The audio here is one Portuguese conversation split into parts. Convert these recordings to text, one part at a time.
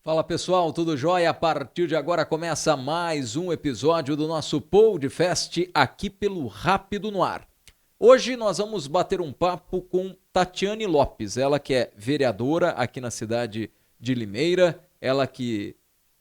Fala pessoal, tudo jóia? A partir de agora começa mais um episódio do nosso Podcast aqui pelo Rápido no Ar. Hoje nós vamos bater um papo com Tatiane Lopes, ela que é vereadora aqui na cidade de Limeira, ela que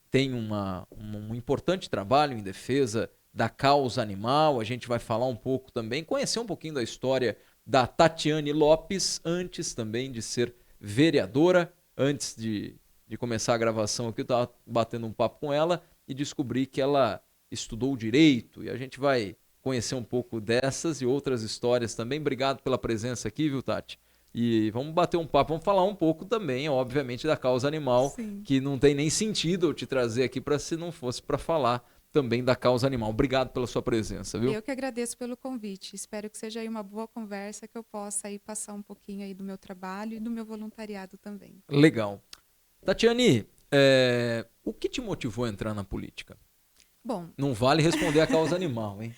tem um importante trabalho em defesa da causa animal. A gente vai falar um pouco também, conhecer um pouquinho da história da Tatiane Lopes, antes também de ser vereadora, antes de começar a gravação aqui, eu estava batendo um papo com ela e descobri que ela estudou Direito, e a gente vai conhecer um pouco dessas e outras histórias também. Obrigado pela presença aqui, viu, Tati? E vamos bater um papo, vamos falar um pouco também, obviamente, da causa animal. Sim. Que não tem nem sentido eu te trazer aqui se não fosse para falar também da causa animal. Obrigado pela sua presença, viu? Eu que agradeço pelo convite. Espero que seja aí uma boa conversa, que eu possa aí passar um pouquinho aí do meu trabalho e do meu voluntariado também. Legal. Tatiane, o que te motivou a entrar na política? Bom, não vale responder a causa animal, hein?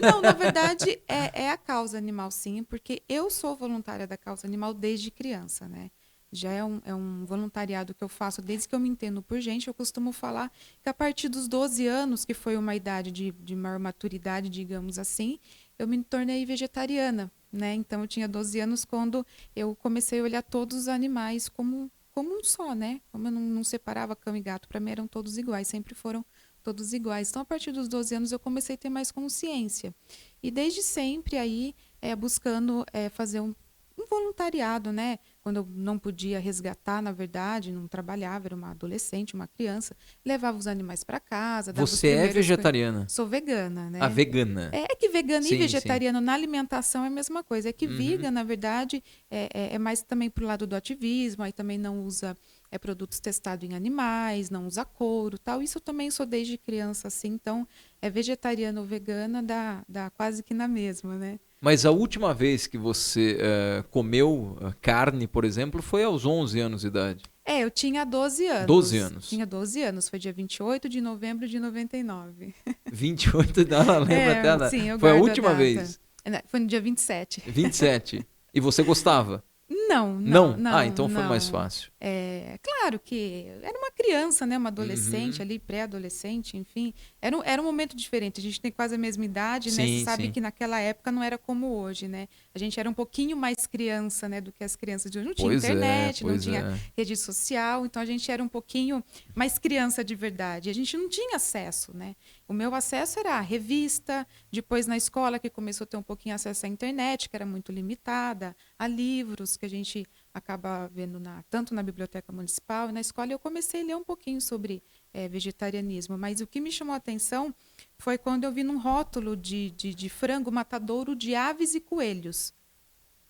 Não, na verdade é a causa animal, sim, porque eu sou voluntária da causa animal desde criança, né? Já é um voluntariado que eu faço desde que eu me entendo por gente. Eu costumo falar que a partir dos 12 anos, que foi uma idade de maior maturidade, digamos assim, eu me tornei vegetariana, né? Então eu tinha 12 anos quando eu comecei a olhar todos os animais como um só, né? Como eu não separava cão e gato, para mim eram todos iguais, sempre foram todos iguais. Então, a partir dos 12 anos, eu comecei a ter mais consciência. E desde sempre aí, buscando fazer um voluntariado, né? Quando eu não podia resgatar, na verdade, não trabalhava, era uma adolescente, uma criança, levava os animais para casa. Você é vegetariana? Sou vegana, né? A vegana. É que vegano e vegetariano sim. Na alimentação é a mesma coisa. É que vegan, na verdade, é mais também pro lado do ativismo, aí também não usa produtos testados em animais, não usa couro, tal. Isso eu também sou desde criança, assim, então vegetariana ou vegana dá quase que na mesma, né? Mas a última vez que você comeu carne, por exemplo, foi aos 11 anos de idade? Eu tinha 12 anos. 12 anos. Tinha 12 anos, foi dia 28 de novembro de 99. 28, ela lembra até? Sim, eu foi a guardo última vez? Foi no dia 27. 27. E você gostava? Não. Então foi mais fácil. Claro que era uma criança, né? Uma adolescente ali, pré-adolescente, enfim. Era um momento diferente. A gente tem quase a mesma idade, né? Você sabe que naquela época não era como hoje, né? A gente era um pouquinho mais criança, né? Do que as crianças de hoje. Não tinha internet, não tinha rede social. Então, a gente era um pouquinho mais criança de verdade. A gente não tinha acesso, né? O meu acesso era a revista, depois na escola que começou a ter um pouquinho acesso à internet, que era muito limitada, a livros que a gente acaba vendo tanto na biblioteca municipal e na escola. Eu comecei a ler um pouquinho sobre vegetarianismo, mas o que me chamou a atenção foi quando eu vi num rótulo de frango matadouro de aves e coelhos.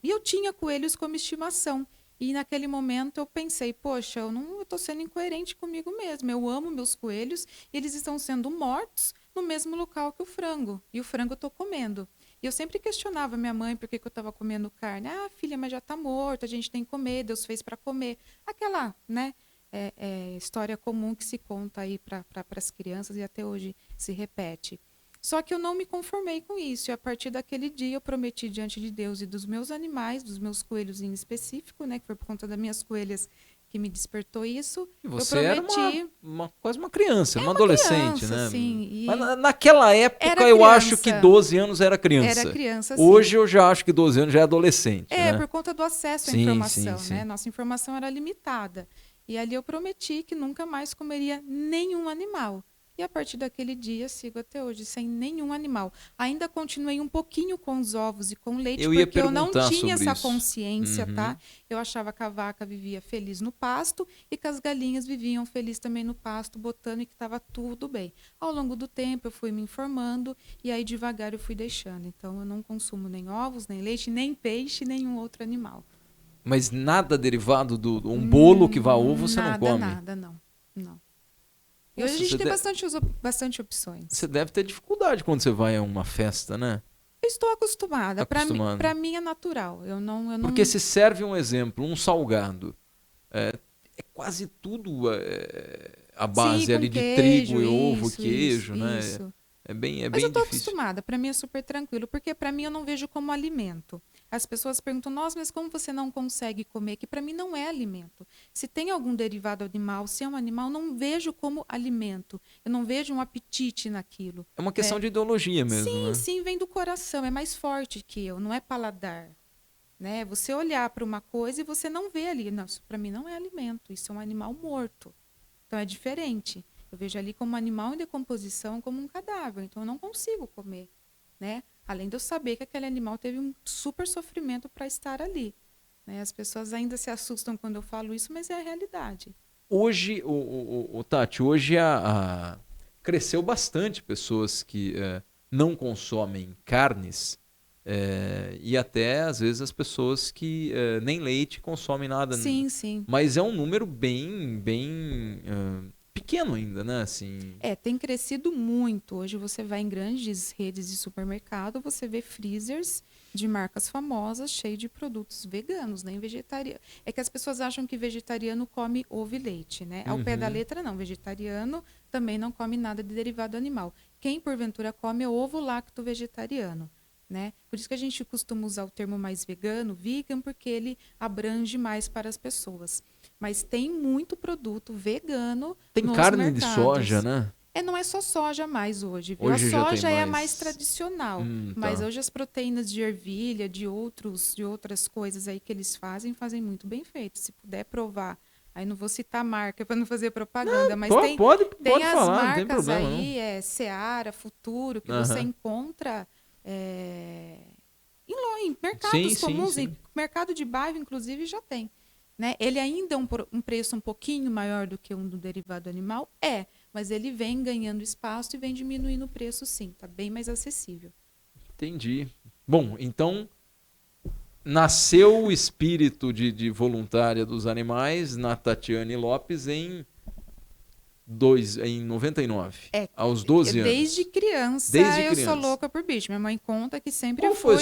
E eu tinha coelhos como estimação. E naquele momento eu pensei, poxa, eu estou sendo incoerente comigo mesmo. Eu amo meus coelhos e eles estão sendo mortos no mesmo local que o frango. E o frango eu estou comendo. E eu sempre questionava minha mãe por que eu estava comendo carne. Ah, filha, mas já está morto, a gente tem que comer, Deus fez para comer. Aquela, né, história comum que se conta aí para as crianças e até hoje se repete. Só que eu não me conformei com isso. E a partir daquele dia eu prometi diante de Deus e dos meus animais, dos meus coelhos em específico, né, que foi por conta das minhas coelhas que me despertou isso. E você eu prometi... era quase uma criança, uma adolescente, criança, né? Sim. Mas naquela época eu acho que 12 anos era criança. Era criança, sim. Hoje eu já acho que 12 anos já é adolescente. Né? Por conta do acesso à informação, né? Nossa informação era limitada. E ali eu prometi que nunca mais comeria nenhum animal. E a partir daquele dia, sigo até hoje, sem nenhum animal. Ainda continuei um pouquinho com os ovos e com leite, porque eu não tinha essa consciência, tá? Eu achava que a vaca vivia feliz no pasto e que as galinhas viviam felizes também no pasto, botando e que estava tudo bem. Ao longo do tempo, eu fui me informando e aí devagar eu fui deixando. Então, eu não consumo nem ovos, nem leite, nem peixe, nenhum outro animal. Mas nada derivado de um bolo que vá ovo, você não come? Nada, não. E hoje a gente tem bastante opções. Você deve ter dificuldade quando você vai a uma festa, né? Eu estou acostumada. Para mim é natural. Eu não... Porque se serve um exemplo, um salgado, é quase tudo a base ali de trigo e ovo, queijo, né? Isso. É bem Mas eu estou difícil. acostumada. Para mim é super tranquilo, porque para mim eu não vejo como alimento. As pessoas perguntam, nossa, mas como você não consegue comer? Que para mim não é alimento. Se tem algum derivado animal, se é um animal, não vejo como alimento. Eu não vejo um apetite naquilo. É uma questão de ideologia mesmo, Sim, né? sim, vem do coração, é mais forte que eu, não é paladar. Né? Você olhar para uma coisa e você não vê ali, não, isso para mim não é alimento, isso é um animal morto. Então é diferente. Eu vejo ali como um animal em decomposição, como um cadáver. Então eu não consigo comer, né? Além de eu saber que aquele animal teve um super sofrimento para estar ali. Né? As pessoas ainda se assustam quando eu falo isso, mas é a realidade. Hoje, o Tati, hoje cresceu bastante pessoas que não consomem carnes e até, às vezes, as pessoas que nem leite consomem nada. Sim, sim. Mas é um número bem pequeno ainda, né? Assim, Tem crescido muito. Hoje você vai em grandes redes de supermercado, você vê freezers de marcas famosas cheios de produtos veganos, nem vegetarianos. É que as pessoas acham que vegetariano come ovo e leite, né? Ao pé da letra, não. Vegetariano também não come nada de derivado animal. Quem, porventura, come é ovo lacto vegetariano. Né? Por isso que a gente costuma usar o termo mais vegano, vegan, porque ele abrange mais para as pessoas. Mas tem muito produto vegano tem nos carne mercados. de soja, né? Não é só soja mais hoje, viu? Hoje A já tem soja é a mais mais tradicional, mas tá. hoje as proteínas de ervilha, de outras coisas aí que eles fazem muito bem feito. Se puder provar, aí não vou citar marca para não fazer propaganda, mas Pode tem as falar, não tem marcas problema aí, Seara, Futuro, que você encontra em mercados comuns, sim. em mercado de bairro, inclusive, já tem. Né? Ele ainda é um preço um pouquinho maior do que um do derivado animal? Mas ele vem ganhando espaço e vem diminuindo o preço, sim. Está bem mais acessível. Entendi. Bom, então nasceu o espírito de voluntária dos animais na Tatiane Lopes em 99, aos 12 anos. Desde criança eu sou louca por bicho. Minha mãe conta que sempre Qual foi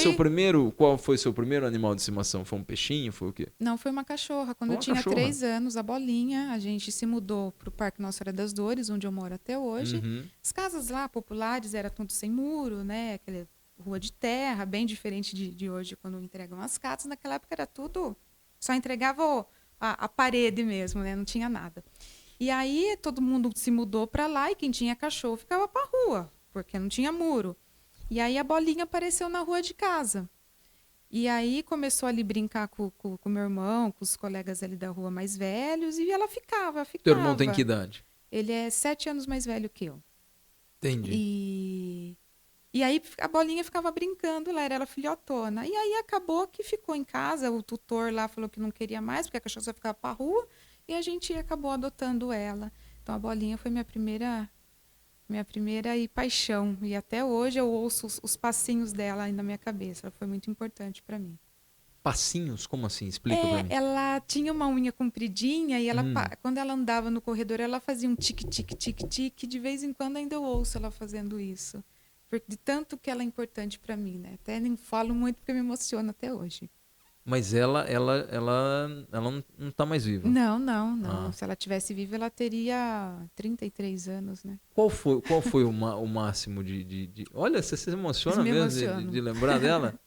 seu primeiro animal de estimação? Foi um peixinho? Foi o quê? Não, foi uma cachorra. Quando eu tinha 3 anos, a Bolinha, a gente se mudou para o Parque Nossa Senhora das Dores, onde eu moro até hoje. As casas lá populares eram tudo sem muro, né? Aquela rua de terra, bem diferente de hoje, quando entregam as casas. Naquela época era tudo... Só entregava a parede mesmo, né? Não tinha nada. E aí todo mundo se mudou para lá e quem tinha cachorro ficava para rua, porque não tinha muro. E aí a Bolinha apareceu na rua de casa. E aí começou ali brincar com meu irmão, com os colegas ali da rua mais velhos, e ela ficava. Teu irmão tem que idade? Ele é 7 anos mais velho que eu. Entendi. E aí a Bolinha ficava brincando lá, era ela filhotona. E aí acabou que ficou em casa, o tutor lá falou que não queria mais, porque a cachorra só ficava para rua. E a gente acabou adotando ela. Então a Bolinha foi minha primeira paixão. E até hoje eu ouço os passinhos dela aí na minha cabeça. Ela foi muito importante para mim. Passinhos? Como assim? Explica para mim. Ela tinha uma unha compridinha e quando ela andava no corredor, ela fazia um tique-tique-tique-tique. De vez em quando ainda eu ouço ela fazendo isso. De tanto que ela é importante para mim, né? Até nem falo muito porque me emociona até hoje. Mas ela não está mais viva? Não. Se ela tivesse viva, ela teria 33 anos, né? Qual foi o máximo de... Olha, você se emociona mesmo de lembrar dela?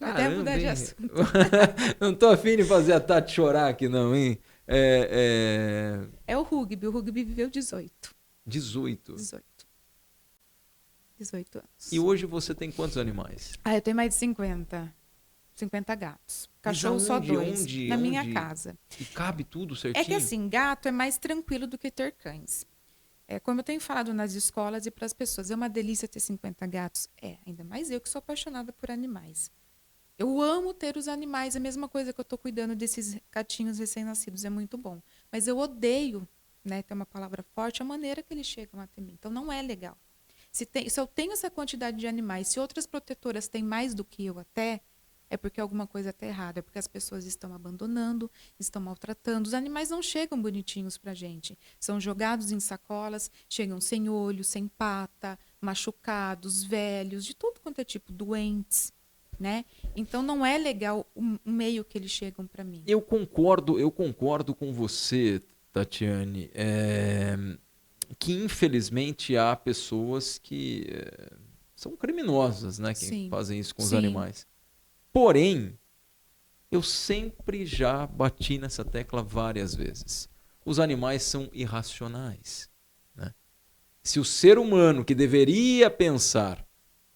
Até mudar de assunto. Não tô afim de fazer a Tati chorar aqui, não, hein? É o rugby. O rugby viveu 18. 18 anos. E hoje você tem quantos animais? Eu tenho mais de 50 gatos. Cachorro só 2. Na minha casa. E cabe tudo certinho? É que assim, gato é mais tranquilo do que ter cães. Como eu tenho falado nas escolas e para as pessoas, é uma delícia ter 50 gatos. Ainda mais eu que sou apaixonada por animais. Eu amo ter os animais, a mesma coisa que eu estou cuidando desses gatinhos recém-nascidos, é muito bom. Mas eu odeio, né, ter uma palavra forte, a maneira que eles chegam até mim. Então não é legal. Se eu tenho essa quantidade de animais, se outras protetoras têm mais do que eu até, é porque alguma coisa está errada, é porque as pessoas estão abandonando, estão maltratando. Os animais não chegam bonitinhos para a gente. São jogados em sacolas, chegam sem olho, sem pata, machucados, velhos, de tudo quanto é tipo, doentes. Né? Então não é legal o meio que eles chegam para mim. Eu concordo com você, Tatiane, que infelizmente há pessoas que são criminosas, né, que fazem isso com os animais. Porém, eu sempre já bati nessa tecla várias vezes. Os animais são irracionais, né? Se o ser humano que deveria pensar,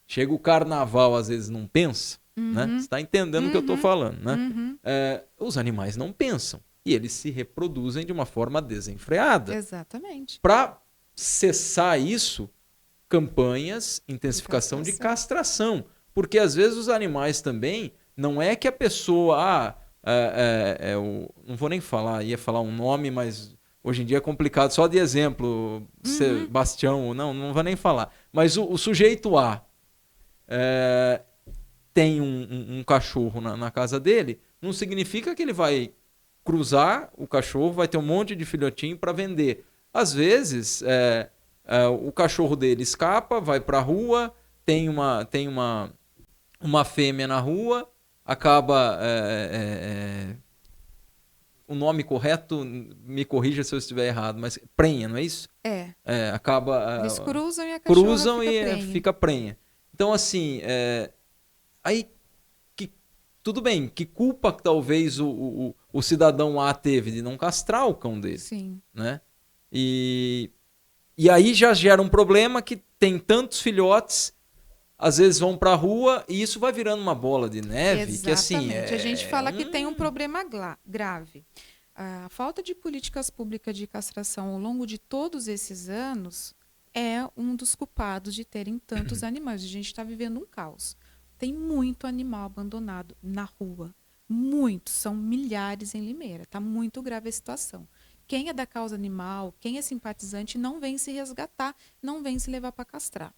chega o carnaval, às vezes não pensa, né? Você está entendendo o que eu estou falando, né? Os animais não pensam e eles se reproduzem de uma forma desenfreada. Exatamente. Para cessar isso, campanhas, intensificação de castração. Porque às vezes os animais também, não é que a pessoa, não vou nem falar, ia falar um nome, mas hoje em dia é complicado, só de exemplo, Sebastião, não vou nem falar. Mas o sujeito A tem um cachorro na casa dele, não significa que ele vai cruzar o cachorro, vai ter um monte de filhotinho para vender. Às vezes, o cachorro dele escapa, vai para a rua, tem uma fêmea na rua, acaba... o nome correto, me corrija se eu estiver errado, mas prenha, não é isso? Acaba... Eles cruzam e a cachorra fica prenha. Então, assim, aí, tudo bem, que culpa que talvez o cidadão A teve de não castrar o cão dele? Sim. Né? E aí já gera um problema que tem tantos filhotes, às vezes vão para a rua e isso vai virando uma bola de neve. Exatamente. Que, assim, A gente fala que tem um problema grave. A falta de políticas públicas de castração ao longo de todos esses anos é um dos culpados de terem tantos animais. A gente está vivendo um caos. Tem muito animal abandonado na rua. Muitos, são milhares em Limeira. Está muito grave a situação. Quem é da causa animal, quem é simpatizante, não vem se resgatar, não vem se levar para castrar.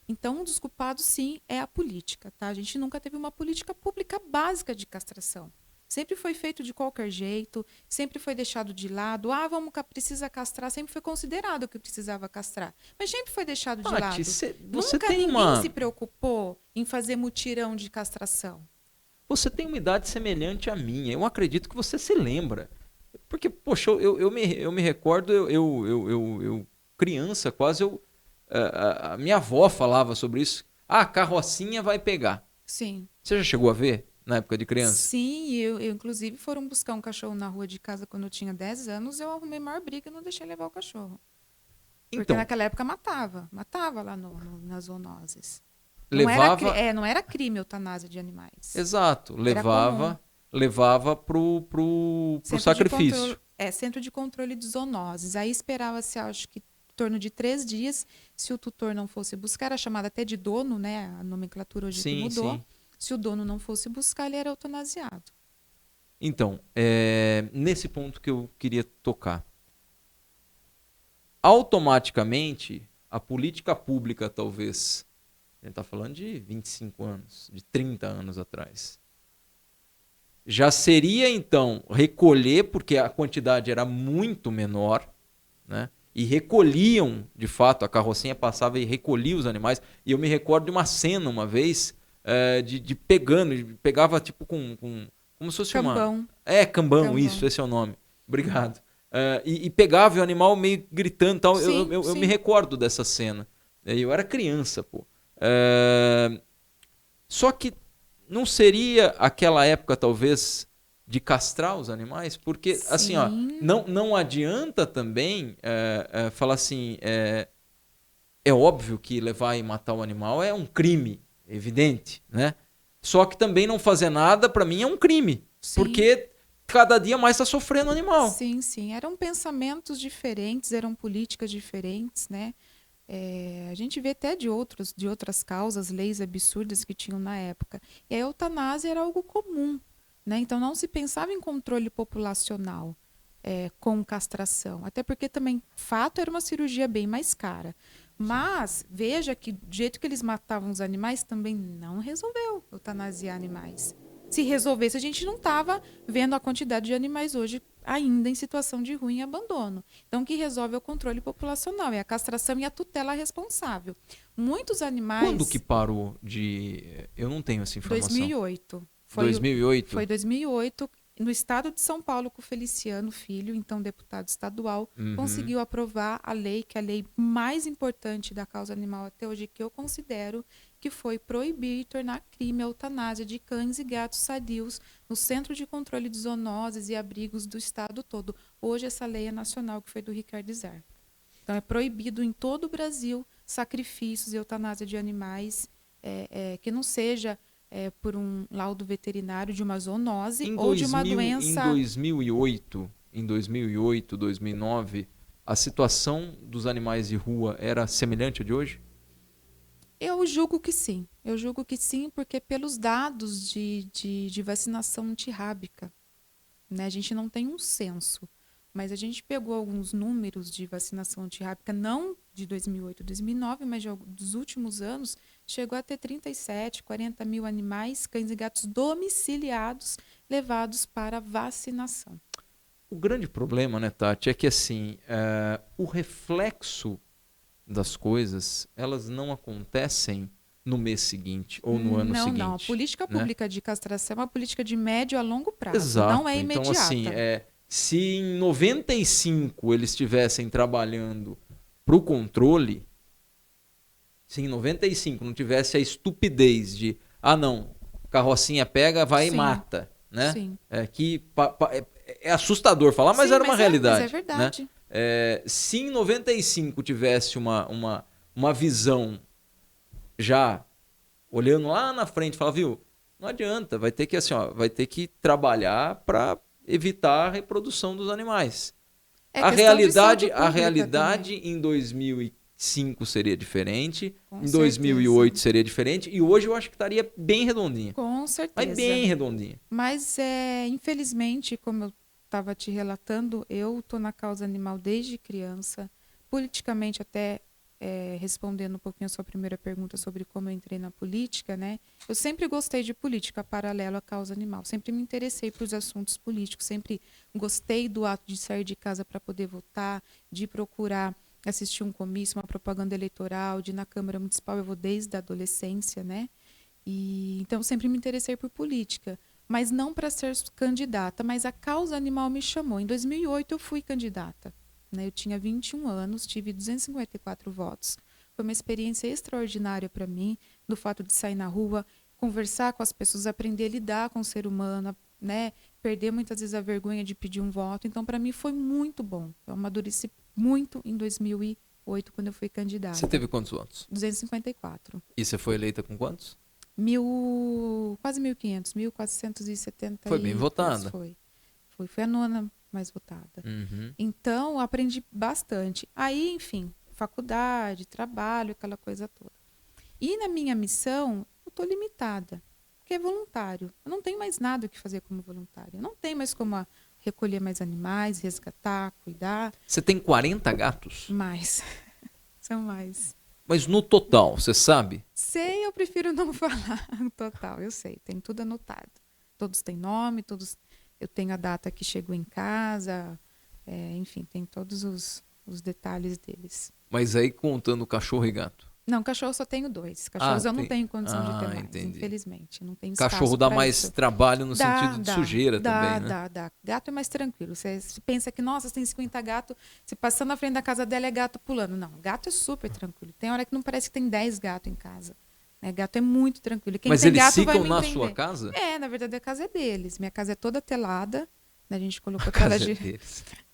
Então, um dos culpados, sim, é a política. Tá? A gente nunca teve uma política pública básica de castração. Sempre foi feito de qualquer jeito, sempre foi deixado de lado. Precisa castrar, sempre foi considerado que precisava castrar. Mas sempre foi deixado de lado. Nunca ninguém se preocupou em fazer mutirão de castração. Você tem uma idade semelhante à minha. Eu acredito que você se lembra. Porque, poxa, eu me recordo, eu criança, quase a minha avó falava sobre isso. A carrocinha vai pegar. Sim. Você já chegou a ver na época de criança? Sim, eu inclusive foram buscar um cachorro na rua de casa quando eu tinha 10 anos, eu arrumei maior briga e não deixei levar o cachorro. Porque naquela época matava lá nas zoonoses. Não era crime a eutanásia de animais. Exato, levava pro sacrifício. Centro de controle de zoonoses. Aí esperava-se, acho que, em torno de 3 dias, se o tutor não fosse buscar, era chamada até de dono, né? A nomenclatura hoje mudou. Sim. Se o dono não fosse buscar, ele era eutanasiado. Então, nesse ponto que eu queria tocar. Automaticamente, a política pública, talvez, a gente está falando de 25 anos, de 30 anos atrás, já seria, então, recolher, porque a quantidade era muito menor, né? E recolhiam, de fato, a carrocinha passava e recolhia os animais. E eu me recordo de uma cena, uma vez, pegava tipo como se fosse cambão. Cambão, isso, esse é o nome. Obrigado. E pegava o animal meio gritando e tal. Sim, eu me recordo dessa cena. Eu era criança, pô. Só que não seria aquela época, talvez, de castrar os animais? Porque, sim, assim, ó, não adianta também falar assim, é óbvio que levar e matar o animal é um crime, evidente, né? Só que também não fazer nada, para mim, é um crime. Sim. Porque cada dia mais está sofrendo o animal. Sim, sim. Eram pensamentos diferentes, eram políticas diferentes, né? A gente vê até de outras causas, leis absurdas que tinham na época. E a eutanásia era algo comum, né? Então não se pensava em controle populacional com castração. Até porque também, fato, era uma cirurgia bem mais cara. Mas veja que do jeito que eles matavam os animais também não resolveu eutanasiar animais. Se resolvesse, a gente não estava vendo a quantidade de animais hoje ainda em situação de ruim abandono. Então, o que resolve é o controle populacional, é a castração e a tutela responsável. Muitos animais... Quando que parou de... Eu não tenho essa informação. 2008. 2008? Foi 2008. no estado de São Paulo, com o Feliciano Filho, então deputado estadual, conseguiu aprovar a lei, que é a lei mais importante da causa animal até hoje, que eu considero, que foi proibir e tornar crime a eutanásia de cães e gatos sadios no Centro de Controle de Zoonoses e Abrigos do estado todo. Hoje essa lei é nacional, que foi do Ricardo Izar. Então é proibido em todo o Brasil sacrifícios e eutanásia de animais que não seja por um laudo veterinário de uma zoonose ou de uma doença. Em 2008, 2009, a situação dos animais de rua era semelhante à de hoje? Eu julgo que sim. Eu julgo que sim, porque pelos dados de vacinação antirrábica, né, a gente não tem um censo, mas a gente pegou alguns números de vacinação antirrábica, não de 2008, 2009, mas dos últimos anos, chegou a ter 37, 40 mil animais, cães e gatos domiciliados, levados para vacinação. O grande problema, né, Tati, é que assim, o reflexo das coisas, elas não acontecem no mês seguinte ou no ano seguinte. Não. A política pública de castração é uma política de médio a longo prazo. Exato. Não é imediata. Então, assim, se em 95 eles estivessem trabalhando para o controle, se em 95 não tivesse a estupidez de, não, carrocinha pega, vai e mata, né? Sim. É assustador falar, mas era uma realidade. Mas é verdade. Né? Se em 95 tivesse uma visão já olhando lá na frente, fala, viu, não adianta, vai ter que trabalhar para evitar a reprodução dos animais. A realidade em 2005 seria diferente, em 2008 seria diferente, e hoje eu acho que estaria bem redondinha. Com certeza. Mas bem redondinha. Mas, infelizmente, como eu estava te relatando, eu estou na causa animal desde criança, politicamente até, respondendo um pouquinho a sua primeira pergunta sobre como eu entrei na política, né? Eu sempre gostei de política paralelo à causa animal, sempre me interessei por os assuntos políticos, sempre gostei do ato de sair de casa para poder votar, de procurar assistir um comício, uma propaganda eleitoral, de ir na Câmara Municipal, eu vou desde a adolescência, né? Então sempre me interessei por política, mas não para ser candidata, mas a causa animal me chamou. Em 2008 eu fui candidata. Eu tinha 21 anos, tive 254 votos. Foi uma experiência extraordinária para mim, do fato de sair na rua, conversar com as pessoas, aprender a lidar com o ser humano, né? Perder muitas vezes a vergonha de pedir um voto. Então, para mim, foi muito bom. Eu amadureci muito em 2008, quando eu fui candidata. Você teve quantos votos? 254. E você foi eleita com quantos? Quase 1.500, 1.470. Foi bem votada. Foi a nona mais votada. Então, aprendi bastante. Aí, enfim, faculdade, trabalho, aquela coisa toda. E na minha missão, eu estou limitada, porque é voluntário. Eu não tenho mais nada o que fazer como voluntário. Eu não tenho mais como recolher mais animais, resgatar, cuidar. Você tem 40 gatos? Mais. São mais. Mas no total, você sabe? Sei, eu prefiro não falar no total, eu sei. Tem tudo anotado. Todos têm nome, todos... Eu tenho a data que chegou em casa, enfim, tem todos os detalhes deles. Mas aí contando cachorro e gato? Não, cachorro só tenho 2. Cachorros eu não tenho condição de ter mais, entendi. Infelizmente. Não tem espaço. Cachorro dá mais isso. trabalho no sentido de sujeira também, né? Dá. Gato é mais tranquilo. Você pensa que, nossa, você tem 50 gatos, você passando na frente da casa dela é gato pulando. Não, gato é super tranquilo. Tem hora que não parece que tem 10 gatos em casa. Gato é muito tranquilo. Quem Mas tem eles gato ficam vai me na entender. sua casa? Na verdade a casa é deles. Minha casa é toda telada. A gente colocou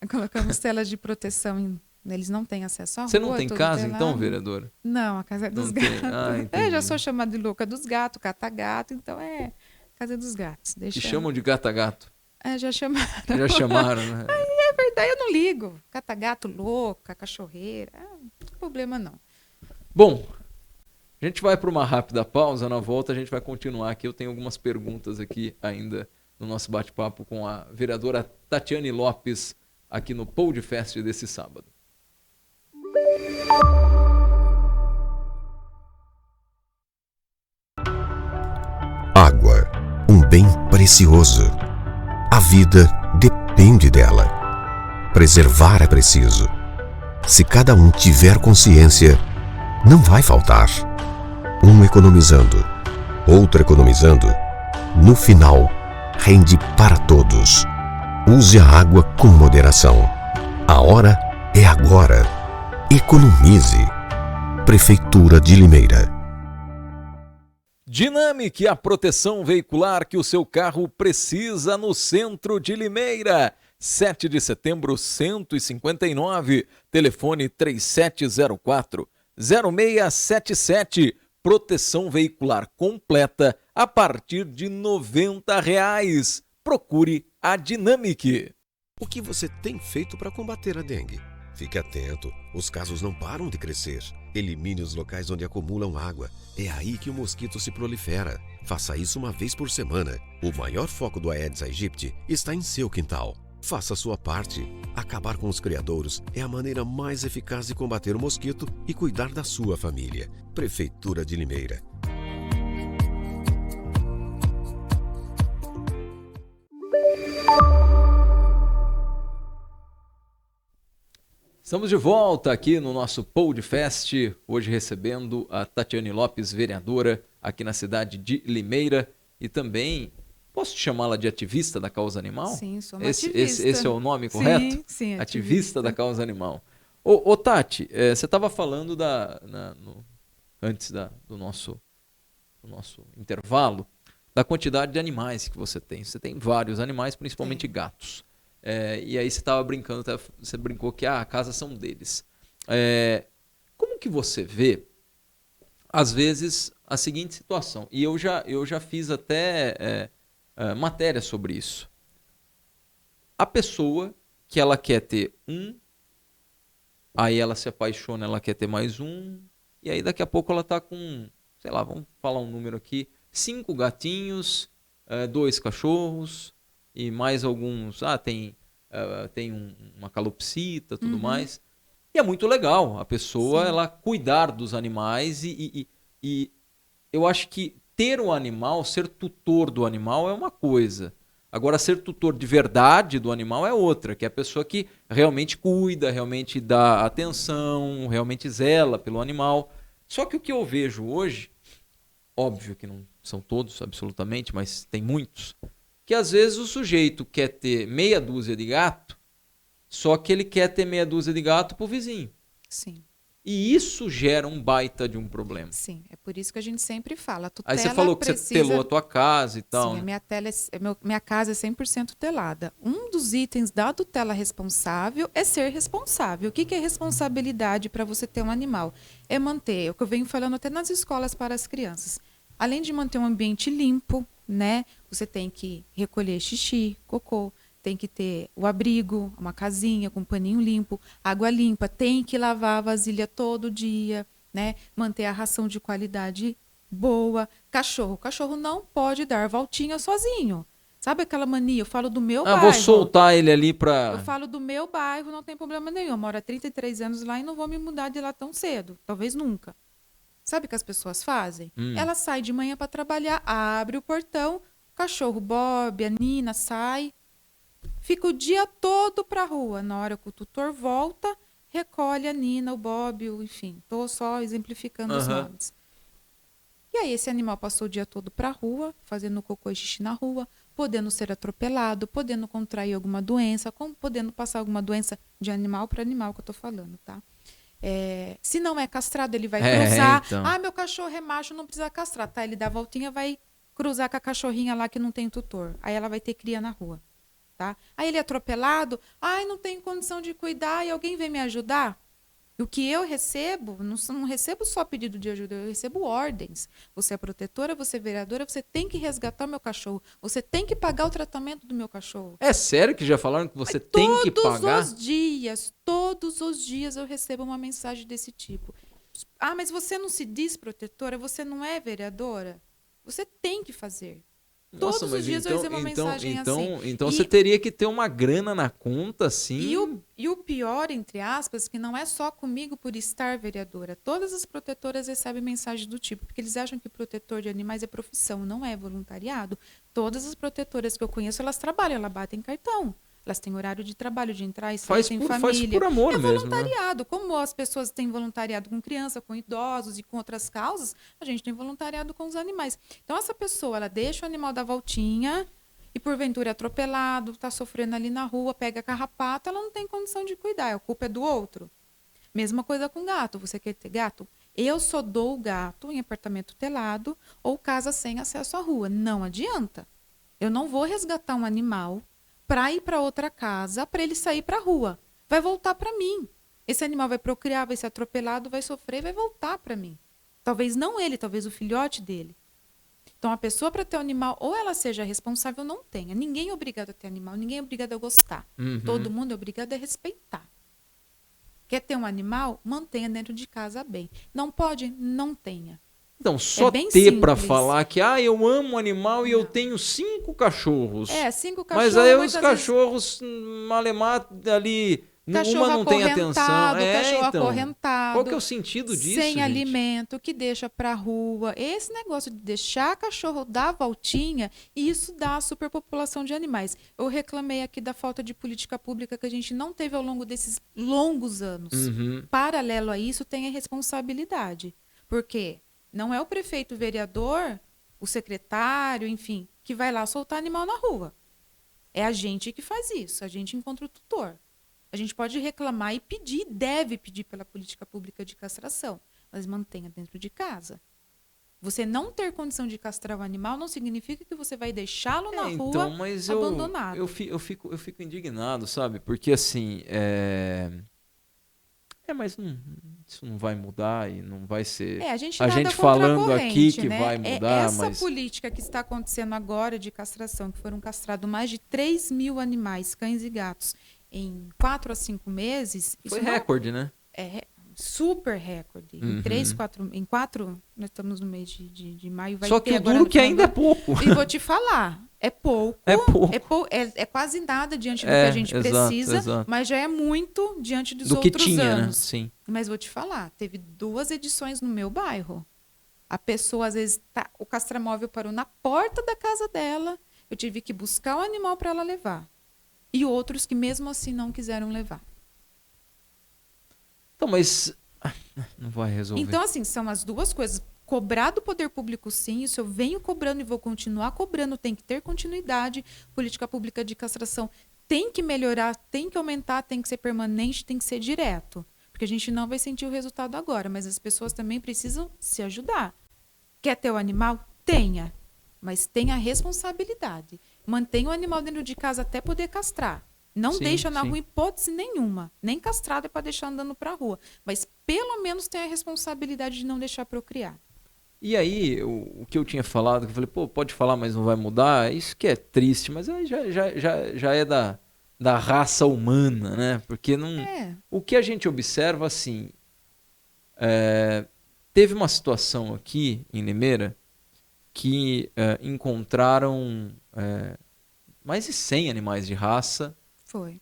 colocamos telas de proteção. Eles não têm acesso à rua. Você não tem casa telado. Então, vereadora? Não, a casa é dos gatos. Eu já sou chamada de louca dos gatos, cata-gato. Então casa dos gatos. Te chamam de gata-gato? Já chamaram. Já chamaram, né? Aí é verdade, eu não ligo. Cata-gato, louca, cachorreira. Não tem problema não. Bom, a gente vai para uma rápida pausa. Na volta a gente vai continuar aqui. Eu tenho algumas perguntas aqui ainda no nosso bate-papo com a vereadora Tatiane Lopes aqui no Podcast desse sábado. Água, um bem precioso. A vida depende dela. Preservar é preciso. Se cada um tiver consciência, não vai faltar. Um economizando, outro economizando. No final, rende para todos. Use a água com moderação. A hora é agora. Economize. Prefeitura de Limeira. Dinamic, a proteção veicular que o seu carro precisa no centro de Limeira. 7 de setembro, 159, telefone 3704-0677. Proteção veicular completa a partir de R$ 90. Procure a Dinamic. O que você tem feito para combater a dengue? Fique atento, os casos não param de crescer. Elimine os locais onde acumulam água. É aí que o mosquito se prolifera. Faça isso uma vez por semana. O maior foco do Aedes aegypti está em seu quintal. Faça a sua parte. Acabar com os criadouros é a maneira mais eficaz de combater o mosquito e cuidar da sua família. Prefeitura de Limeira. Estamos de volta aqui no nosso Podcast, hoje recebendo a Tatiane Lopes, vereadora aqui na cidade de Limeira e também, posso chamá-la de ativista da causa animal? Sim, sou uma ativista. Esse é o nome correto? Sim, ativista da causa animal. Ô Tati, você estava falando antes do nosso intervalo, da quantidade de animais que você tem. Você tem vários animais, principalmente gatos. E aí você estava brincando, você brincou que a casa são deles. Como que você vê, às vezes, a seguinte situação? E eu já fiz até matéria sobre isso. A pessoa que ela quer ter aí ela se apaixona, ela quer ter mais e aí daqui a pouco ela está com, sei lá, vamos falar um número aqui, 5 gatinhos, 2 cachorros, e mais alguns, tem uma calopsita, tudo mais. E é muito legal a pessoa, ela cuidar dos animais e eu acho que ter um animal, ser tutor do animal é uma coisa. Agora, ser tutor de verdade do animal é outra, que é a pessoa que realmente cuida, realmente dá atenção, realmente zela pelo animal. Só que o que eu vejo hoje, óbvio que não são todos absolutamente, mas tem muitos, que às vezes o sujeito quer ter meia dúzia de gato, só que ele quer ter meia dúzia de gato pro vizinho. Sim. E isso gera um baita de um problema. Sim, é por isso que a gente sempre fala. Tutela aí você falou que você telou a tua casa e tal. Sim, né? Minha casa é 100% telada. Um dos itens da tutela responsável é ser responsável. O que é responsabilidade para você ter um animal? É manter, o que eu venho falando até nas escolas para as crianças. Além de manter um ambiente limpo, né? Você tem que recolher xixi, cocô, tem que ter o abrigo, uma casinha com paninho limpo, água limpa, tem que lavar a vasilha todo dia, né? Manter a ração de qualidade boa. Cachorro não pode dar voltinha sozinho. Sabe aquela mania? Eu falo do meu bairro. Vou soltar ele ali pra... Eu falo do meu bairro, não tem problema nenhum. Eu moro há 33 anos lá e não vou me mudar de lá tão cedo. Talvez nunca. Sabe o que as pessoas fazem? Ela sai de manhã para trabalhar, abre o portão, o cachorro Bob, a Nina sai, fica o dia todo para a rua. Na hora que o tutor volta, recolhe a Nina, o Bob, enfim. Estou só exemplificando os nomes. E aí esse animal passou o dia todo para a rua, fazendo cocô e xixi na rua, podendo ser atropelado, podendo contrair alguma doença, podendo passar alguma doença de animal para animal que eu estou falando, tá? Se não é castrado, ele vai cruzar. Então. Meu cachorro é macho, não precisa castrar. Tá, ele dá a voltinha, vai cruzar com a cachorrinha lá que não tem tutor. Aí ela vai ter cria na rua. Tá? Aí ele é atropelado. Não tenho condição de cuidar e alguém vem me ajudar? E o que eu recebo, não recebo só pedido de ajuda, eu recebo ordens. Você é protetora, você é vereadora, você tem que resgatar o meu cachorro. Você tem que pagar o tratamento do meu cachorro. É sério que já falaram que você tem que pagar? Todos os dias eu recebo uma mensagem desse tipo. Mas você não se diz protetora? Você não é vereadora? Você tem que fazer. Nossa, todos os dias eu recebo uma mensagem assim. Então você teria que ter uma grana na conta, assim. E o pior, entre aspas, que não é só comigo por estar vereadora. Todas as protetoras recebem mensagem do tipo, porque eles acham que protetor de animais é profissão, não é voluntariado. Todas as protetoras que eu conheço, elas trabalham, elas batem cartão. Elas têm horário de trabalho, de entrar e sair, tem família. Faz por amor mesmo. É voluntariado. Né? Como as pessoas têm voluntariado com criança, com idosos e com outras causas, a gente tem voluntariado com os animais. Então, essa pessoa, ela deixa o animal dar voltinha e porventura é atropelado, está sofrendo ali na rua, pega carrapato, ela não tem condição de cuidar, a culpa é do outro. Mesma coisa com gato. Você quer ter gato? Eu só dou o gato em apartamento telado ou casa sem acesso à rua. Não adianta. Eu não vou resgatar um animal para ir para outra casa, para ele sair para a rua. Vai voltar para mim. Esse animal vai procriar, vai ser atropelado, vai sofrer, vai voltar para mim. Talvez não ele, talvez o filhote dele. Então, a pessoa para ter um animal, ou ela seja responsável, ou não tenha. Ninguém é obrigado a ter animal, ninguém é obrigado a gostar. Todo mundo é obrigado a respeitar. Quer ter um animal? Mantenha dentro de casa bem. Não pode? Não tenha. Então, só ter para falar que eu amo um animal e eu tenho 5 cachorros. 5 cachorros. Mas aí os cachorros, malemar ali, uma não tem atenção. Cachorro acorrentado. Qual que é o sentido disso, sem gente? alimento, que deixa pra rua. Esse negócio de deixar cachorro dar voltinha, isso dá a superpopulação de animais. Eu reclamei aqui da falta de política pública que a gente não teve ao longo desses longos anos. Paralelo a isso, tem a responsabilidade. Por quê? Não é o prefeito, o vereador, o secretário, enfim, que vai lá soltar animal na rua. É a gente que faz isso, a gente encontra o tutor. A gente pode reclamar e pedir, deve pedir pela política pública de castração, mas mantenha dentro de casa. Você não ter condição de castrar o animal não significa que você vai deixá-lo na rua mas abandonado. Eu fico indignado, sabe? Porque assim, mas isso não vai mudar e não vai ser... A gente falando aqui que vai mudar, essa política que está acontecendo agora de castração, que foram castrados mais de 3 mil animais, cães e gatos, em 4 a 5 meses... Foi recorde, né? É super recorde. Em 4, nós estamos no mês de maio, vai ter... Só que o duro que ainda é pouco. E vou te falar... É pouco. É quase nada diante do que a gente precisa, mas já é muito diante dos outros que tinha, anos. Né? Sim. Mas vou te falar, teve 2 edições no meu bairro. A pessoa, às vezes, o castramóvel parou na porta da casa dela, eu tive que buscar o animal para ela levar. E outros que mesmo assim não quiseram levar. Então, mas não vai resolver. Então, assim, são as duas coisas. Cobrar do poder público, sim, isso eu venho cobrando e vou continuar cobrando, tem que ter continuidade. Política pública de castração tem que melhorar, tem que aumentar, tem que ser permanente, tem que ser direto. Porque a gente não vai sentir o resultado agora, mas as pessoas também precisam se ajudar. Quer ter o animal? Tenha, mas tenha a responsabilidade. Mantenha o animal dentro de casa até poder castrar. Não deixa na rua hipótese nenhuma. Nem castrado é para deixar andando para a rua. Mas pelo menos tenha a responsabilidade de não deixar procriar. E aí, o que eu tinha falado, que eu falei, pode falar, mas não vai mudar, isso que é triste, mas aí já é da raça humana, né? Porque não, o que a gente observa, assim, teve uma situação aqui em Limeira que encontraram mais de 100 animais de raça. Foi.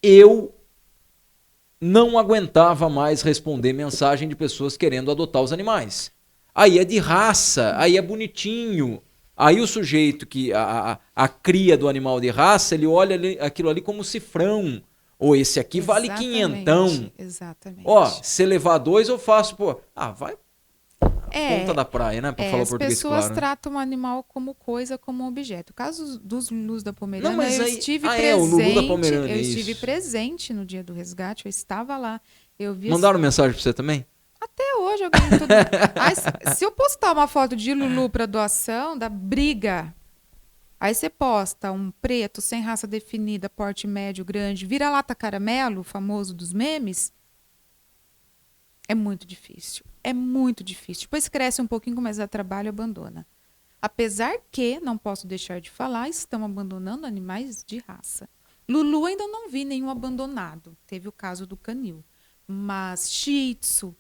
Eu não aguentava mais responder mensagem de pessoas querendo adotar os animais. Aí é de raça, aí é bonitinho. Aí o sujeito que a cria do animal de raça, ele olha aquilo ali como cifrão. Ou esse aqui vale 500. Exatamente. Se levar 2 eu faço, vai ponta da praia, né? Pra falar português claro. As pessoas tratam o animal como coisa, como objeto. O caso dos Lulus da Pomerânia, eu estive presente. O Lulu da Pomerânia, eu estive presente no dia do resgate, eu estava lá. Eu vi Mandaram mensagem pra você também? Até hoje alguém... se eu postar uma foto de Lulu para doação, dá briga. Aí você posta um preto, sem raça definida, porte médio, grande, vira-lata caramelo, famoso dos memes. É muito difícil. É muito difícil. Depois cresce um pouquinho, começa a dar trabalho e abandona. Apesar que, não posso deixar de falar, estão abandonando animais de raça. Lulu ainda não vi nenhum abandonado. Teve o caso do canil. Mas Shih Tzu,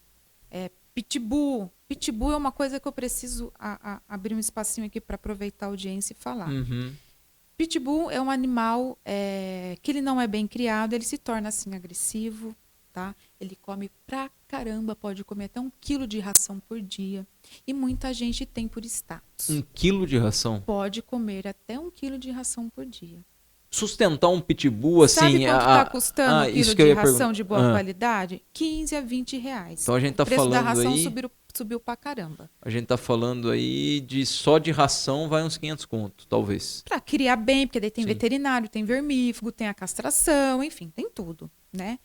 Pitbull. Pitbull é uma coisa que eu preciso abrir um espacinho aqui para aproveitar a audiência e falar. Pitbull é um animal que ele não é bem criado, ele se torna assim agressivo, tá? Ele come pra caramba, pode comer até 1 quilo de ração por dia. E muita gente tem por status. 1 quilo de ração? Pode comer até 1 quilo de ração por dia. Sustentar um pitbull assim... Sabe quanto está custando 1 quilo de ração de boa qualidade? 15 a 20 reais. Então a gente está falando aí... O preço da ração subiu pra caramba. A gente tá falando aí só de ração vai uns 500 conto, talvez. Pra criar bem, porque daí tem Sim. veterinário, tem vermífugo, tem a castração, enfim, tem tudo, né?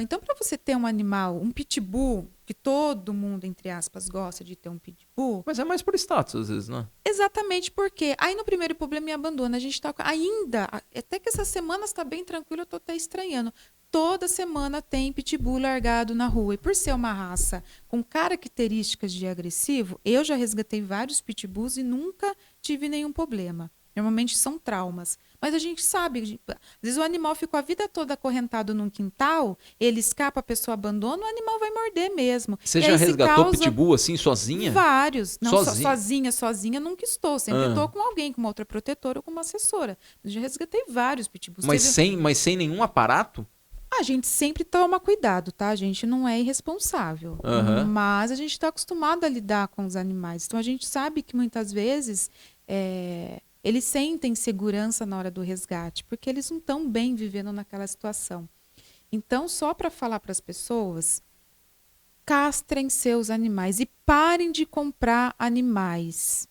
Então, para você ter um animal, um pitbull, que todo mundo, entre aspas, gosta de ter um pitbull... Mas é mais por status, às vezes, né? Exatamente porque aí no primeiro problema me abandona. A gente tá ainda, até que essa semana está bem tranquila, eu tô até estranhando. Toda semana tem pitbull largado na rua. E por ser uma raça com características de agressivo, eu já resgatei vários pitbulls e nunca tive nenhum problema. Normalmente são traumas. Mas a gente sabe, às vezes o animal ficou a vida toda acorrentado num quintal, ele escapa, a pessoa abandona, o animal vai morder mesmo. Você já resgatou pitbull assim, sozinha? Vários. Não sozinha? Sozinha nunca estou. Sempre estou com alguém, com uma outra protetora ou com uma assessora. Eu já resgatei vários pitbulls. Mas sem nenhum aparato? A gente sempre toma cuidado, tá? A gente não é irresponsável. Mas a gente está acostumado a lidar com os animais. Então a gente sabe que muitas vezes... eles sentem segurança na hora do resgate, porque eles não estão bem vivendo naquela situação. Então, só para falar para as pessoas, castrem seus animais e parem de comprar animais.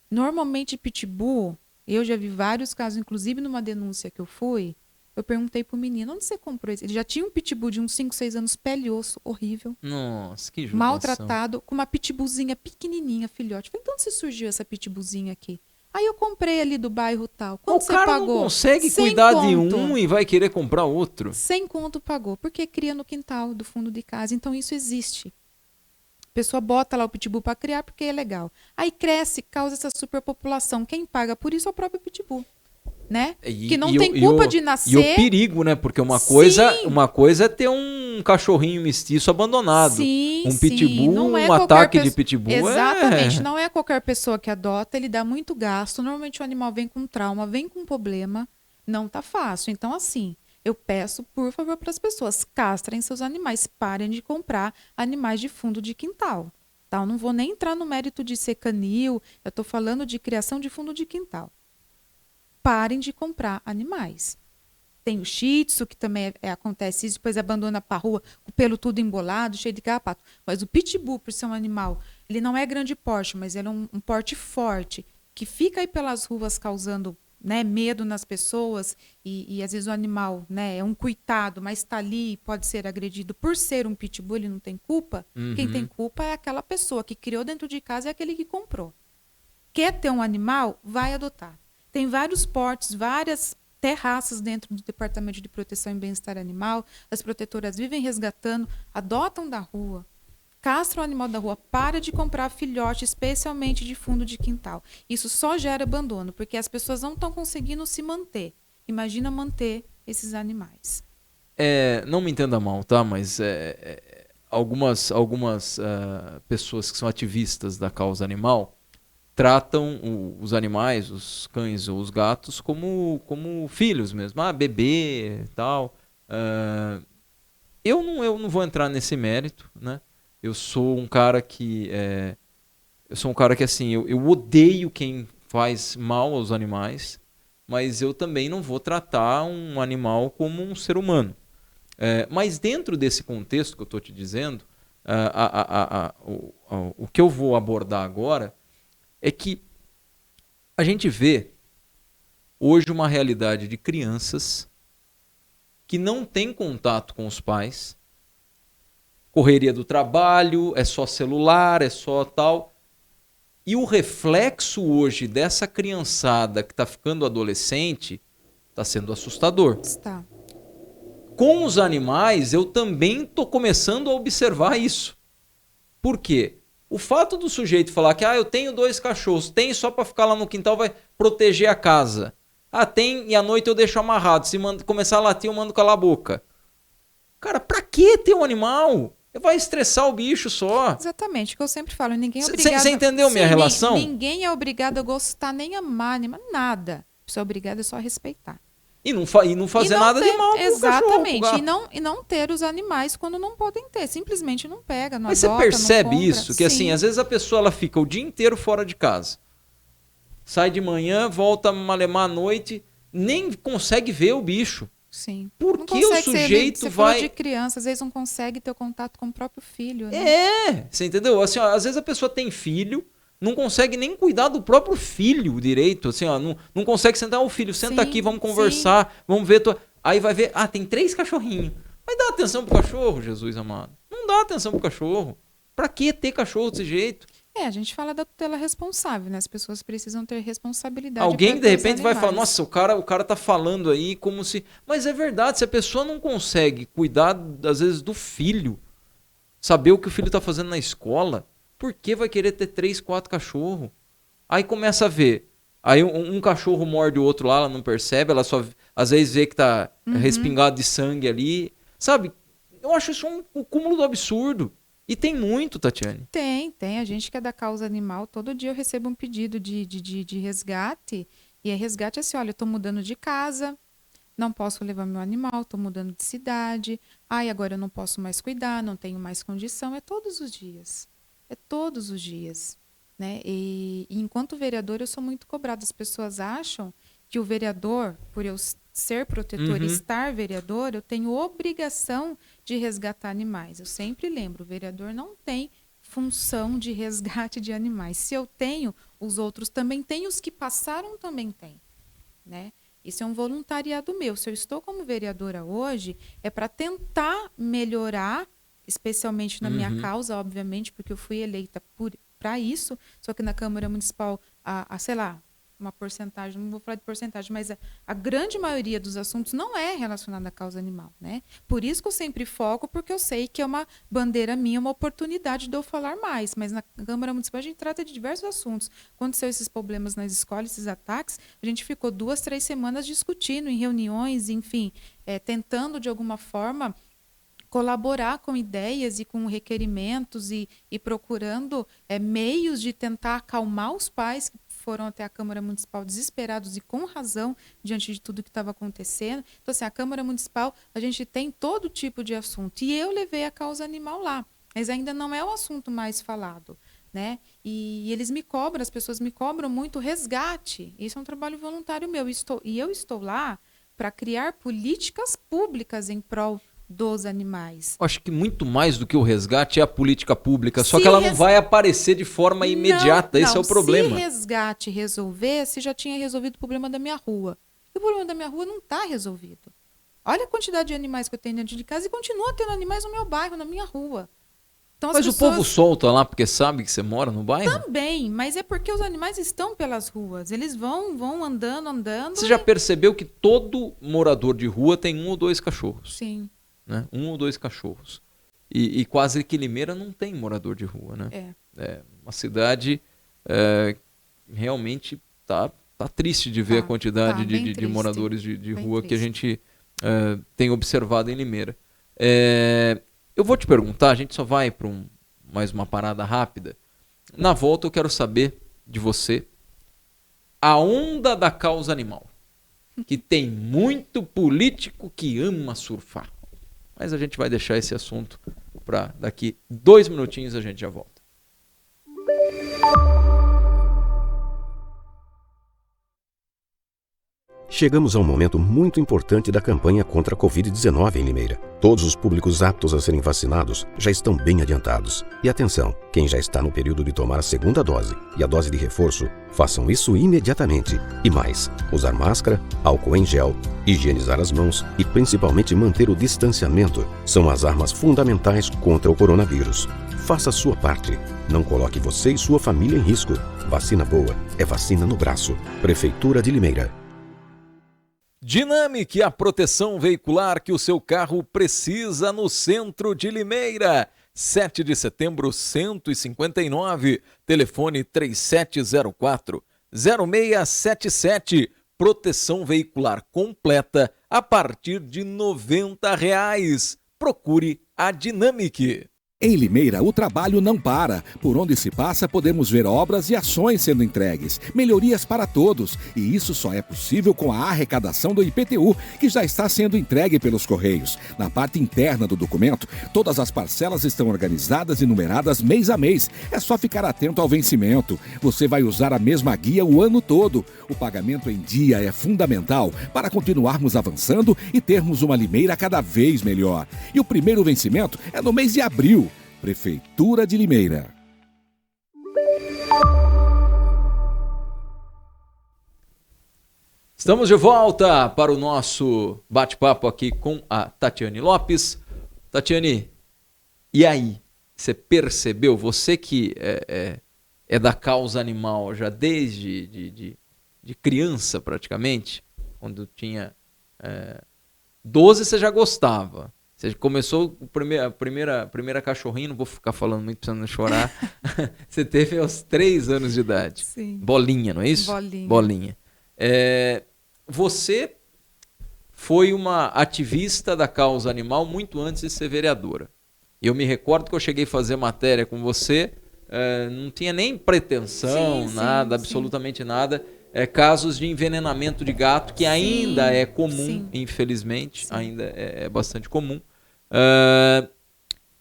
Normalmente, pitbull, eu já vi vários casos, inclusive numa denúncia que eu fui, eu perguntei pro menino, onde você comprou esse? Ele já tinha um pitbull de uns 5, 6 anos, pele e osso, horrível. Nossa, que judiação. Maltratado, com uma pitbullzinha pequenininha, filhote. Falei, de onde você surgiu essa pitbullzinha aqui? Aí eu comprei ali do bairro tal. Quanto você pagou? O cara não consegue cuidar de um e vai querer comprar outro. 100 conto pagou, porque cria no quintal do fundo de casa. Então isso existe. A pessoa bota lá o pitbull para criar porque é legal. Aí cresce, causa essa superpopulação. Quem paga por isso é o próprio pitbull. Né? Que não tem culpa de nascer. E o perigo, né? Porque uma coisa é ter um cachorrinho mestiço abandonado. Sim, um pitbull, não é um ataque de pitbull. Exatamente, não é qualquer pessoa que adota, ele dá muito gasto. Normalmente o animal vem com trauma, vem com problema, não tá fácil. Então, assim, eu peço, por favor, para as pessoas, castrem seus animais, parem de comprar animais de fundo de quintal. Tá? Eu não vou nem entrar no mérito de ser canil, eu tô falando de criação de fundo de quintal. Parem de comprar animais. Tem o shih tzu, que também acontece isso, depois abandona para a rua, com o pelo tudo embolado, cheio de carrapato. Mas o pitbull, por ser um animal, ele não é grande porte, mas ele é um porte forte, que fica aí pelas ruas causando, né, medo nas pessoas, e às vezes o animal, né, é um coitado, mas está ali, pode ser agredido. Por ser um pitbull, ele não tem culpa. Quem tem culpa é aquela pessoa que criou dentro de casa, é aquele que comprou. Quer ter um animal? Vai adotar. Tem vários portes, várias raças dentro do Departamento de Proteção e Bem-Estar Animal. As protetoras vivem resgatando, adotam da rua, castram o animal da rua, para de comprar filhote, especialmente de fundo de quintal. Isso só gera abandono, porque as pessoas não estão conseguindo se manter. Imagina manter esses animais. Não me entenda mal, tá? Mas algumas pessoas que são ativistas da causa animal tratam os animais, os cães ou os gatos, como filhos mesmo. Bebê e tal. Eu não vou entrar nesse mérito, né? Eu sou um cara que assim, eu odeio quem faz mal aos animais, mas eu também não vou tratar um animal como um ser humano. Mas dentro desse contexto que eu estou te dizendo, o que eu vou abordar agora é que a gente vê hoje uma realidade de crianças que não têm contato com os pais, correria do trabalho, é só celular, é só tal. E o reflexo hoje dessa criançada que está ficando adolescente está sendo assustador. Está. Com os animais, eu também estou começando a observar isso. Por quê? O fato do sujeito falar que eu tenho 2 cachorros, tem só para ficar lá no quintal, vai proteger a casa. Tem e à noite eu deixo amarrado. Se começar a latir, eu mando calar a boca. Cara, pra que ter um animal? Vai estressar o bicho só. Exatamente, o que eu sempre falo, ninguém é obrigado... Você entendeu minha relação? Ninguém é obrigado a gostar nem amar animal, nada. A pessoa é obrigada só a respeitar. E não fazer nada de mal pro exatamente, cachorro. E não ter os animais quando não podem ter. Simplesmente não pega, não Mas adota, você percebe não compra. isso? Que assim, às vezes a pessoa ela fica o dia inteiro fora de casa. Sai de manhã, volta malemar à noite, nem consegue ver o bicho. Sim. Por que o sujeito você vai... falou de criança, às vezes não consegue ter contato com o próprio filho, né? Você entendeu? Assim, ó, às vezes a pessoa tem filho, não consegue nem cuidar do próprio filho direito, assim, ó, não consegue sentar, o filho, senta aqui, vamos conversar, vamos ver... Aí vai ver, tem 3 cachorrinhos. Vai dar atenção pro cachorro, Jesus amado. Não dá atenção pro cachorro. Pra que ter cachorro desse jeito? A gente fala da tutela responsável, né? As pessoas precisam ter responsabilidade. Alguém, de repente, vai falar, nossa, o cara tá falando aí como se... Mas é verdade, se a pessoa não consegue cuidar, às vezes, do filho, saber o que o filho tá fazendo na escola, por que vai querer ter 3, 4 cachorros? Aí começa a ver. Aí um cachorro morde o outro lá, ela não percebe, ela só, às vezes, vê que tá respingado de sangue ali. Sabe? Eu acho isso um cúmulo do absurdo. E tem muito, Tatiane. Tem. A gente que é da causa animal, todo dia eu recebo um pedido de resgate. E é resgate assim, olha, eu tô mudando de casa, não posso levar meu animal, tô mudando de cidade. Agora eu não posso mais cuidar, não tenho mais condição. É todos os dias. Né? E enquanto vereador, eu sou muito cobrada. As pessoas acham que o vereador, por eu ser protetor e estar vereador, eu tenho obrigação de resgatar animais. Eu sempre lembro, o vereador não tem função de resgate de animais. Se eu tenho, os outros também têm, os que passaram também têm, né? Isso é um voluntariado meu. Se eu estou como vereadora hoje, é para tentar melhorar, especialmente na minha causa, obviamente, porque eu fui eleita para isso, só que na Câmara Municipal, sei lá, uma porcentagem, não vou falar de porcentagem, mas a grande maioria dos assuntos não é relacionada à causa animal, né? Por isso que eu sempre foco, porque eu sei que é uma bandeira minha, uma oportunidade de eu falar mais, mas na Câmara Municipal a gente trata de diversos assuntos. Aconteceu esses problemas nas escolas, esses ataques, a gente ficou 2, 3 semanas discutindo em reuniões, enfim, tentando de alguma forma colaborar com ideias e com requerimentos e procurando meios de tentar acalmar os pais que foram até a Câmara Municipal desesperados e com razão diante de tudo que estava acontecendo. Então, assim, a Câmara Municipal, a gente tem todo tipo de assunto. E eu levei a causa animal lá, mas ainda não é o assunto mais falado, né? E eles me cobram, as pessoas me cobram muito resgate. Isso é um trabalho voluntário meu. E eu estou lá para criar políticas públicas em prol dos animais. Acho que muito mais do que o resgate é a política pública, só que ela não vai aparecer de forma imediata, esse é o problema. Se resgate resolvesse, já tinha resolvido o problema da minha rua. E o problema da minha rua não está resolvido. Olha a quantidade de animais que eu tenho dentro de casa e continua tendo animais no meu bairro, na minha rua. Então, mas o povo solta lá porque sabe que você mora no bairro? Também, mas é porque os animais estão pelas ruas. Eles vão andando. Você já percebeu que todo morador de rua tem 1 ou 2 cachorros? Sim. Né? 1 ou 2 cachorros. E quase que Limeira não tem morador de rua, né? É uma cidade realmente tá triste de ver a quantidade de moradores de rua triste. Que a gente tem observado em Limeira. Eu vou te perguntar, a gente só vai para mais uma parada rápida. Na volta eu quero saber de você a onda da causa animal, que tem muito político que ama surfar. Mas a gente vai deixar esse assunto para daqui 2 minutinhos, a gente já volta. Chegamos a um momento muito importante da campanha contra a Covid-19 em Limeira. Todos os públicos aptos a serem vacinados já estão bem adiantados. E atenção, quem já está no período de tomar a segunda dose e a dose de reforço, façam isso imediatamente. E mais, usar máscara, álcool em gel, higienizar as mãos e principalmente manter o distanciamento são as armas fundamentais contra o coronavírus. Faça a sua parte. Não coloque você e sua família em risco. Vacina boa é vacina no braço. Prefeitura de Limeira. Dinamic, a proteção veicular que o seu carro precisa no centro de Limeira. 7 de setembro, 159, telefone 3704-0677. Proteção veicular completa a partir de R$ 90. Procure a Dinamic. Em Limeira, o trabalho não para. Por onde se passa, podemos ver obras e ações sendo entregues, melhorias para todos. E isso só é possível com a arrecadação do IPTU, que já está sendo entregue pelos Correios. Na parte interna do documento, todas as parcelas estão organizadas e numeradas mês a mês. É só ficar atento ao vencimento. Você vai usar a mesma guia o ano todo. O pagamento em dia é fundamental para continuarmos avançando e termos uma Limeira cada vez melhor. E o primeiro vencimento é no mês de abril. Prefeitura de Limeira. Estamos de volta para o nosso bate-papo aqui com a Tatiane Lopes. Tatiane, e aí? Você percebeu, você que é da causa animal já desde de criança praticamente, quando tinha 12 você já gostava. Você começou a primeira cachorrinha, não vou ficar falando muito pra você não chorar. Você teve aos 3 anos de idade. Sim. Bolinha, não é isso? Bolinha. Você foi uma ativista da causa animal muito antes de ser vereadora. Eu me recordo que eu cheguei a fazer matéria com você, não tinha nem pretensão, nada, absolutamente nada. Casos de envenenamento de gato, que ainda é comum, infelizmente, ainda é bastante comum.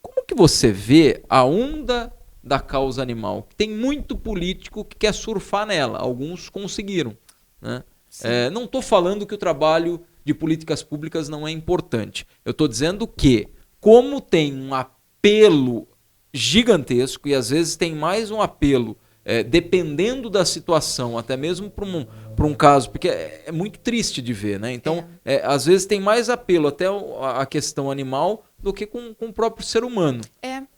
Como que você vê a onda da causa animal? Tem muito político que quer surfar nela, alguns conseguiram, né? Não estou falando que o trabalho de políticas públicas não é importante. Eu estou dizendo que, como tem um apelo gigantesco, e às vezes tem mais um apelo, dependendo da situação, até mesmo para um caso, porque é muito triste de ver, né? Então, às vezes tem mais apelo até a questão animal do que com o próprio ser humano.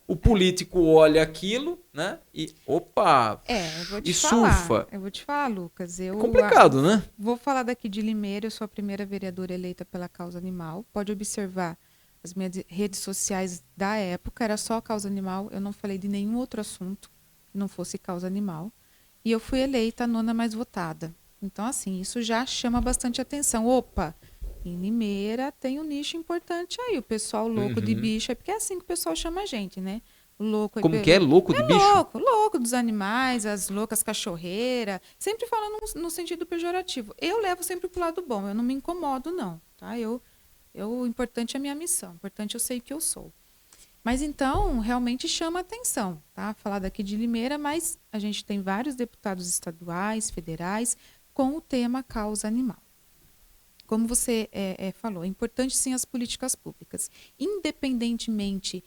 O político olha aquilo, né? E, opa, surfa. Eu vou te falar, Lucas. É complicado, né? Vou falar daqui de Limeira, eu sou a primeira vereadora eleita pela causa animal. Pode observar as minhas redes sociais da época, era só a causa animal, eu não falei de nenhum outro assunto que não fosse causa animal. E eu fui eleita a 9ª mais votada. Então, assim, isso já chama bastante atenção. Opa, em Limeira tem um nicho importante aí, o pessoal louco de bicho, porque é assim que o pessoal chama a gente, né? O louco Como que é? Louco de bicho? Louco dos animais, as loucas cachorreiras, sempre falando no sentido pejorativo. Eu levo sempre pro lado bom, eu não me incomodo não, tá? O importante é a minha missão, o importante eu sei que eu sou. Mas então, realmente chama atenção, tá? Falar daqui de Limeira, mas a gente tem vários deputados estaduais, federais, com o tema causa animal. Como você falou, é importante sim as políticas públicas. Independentemente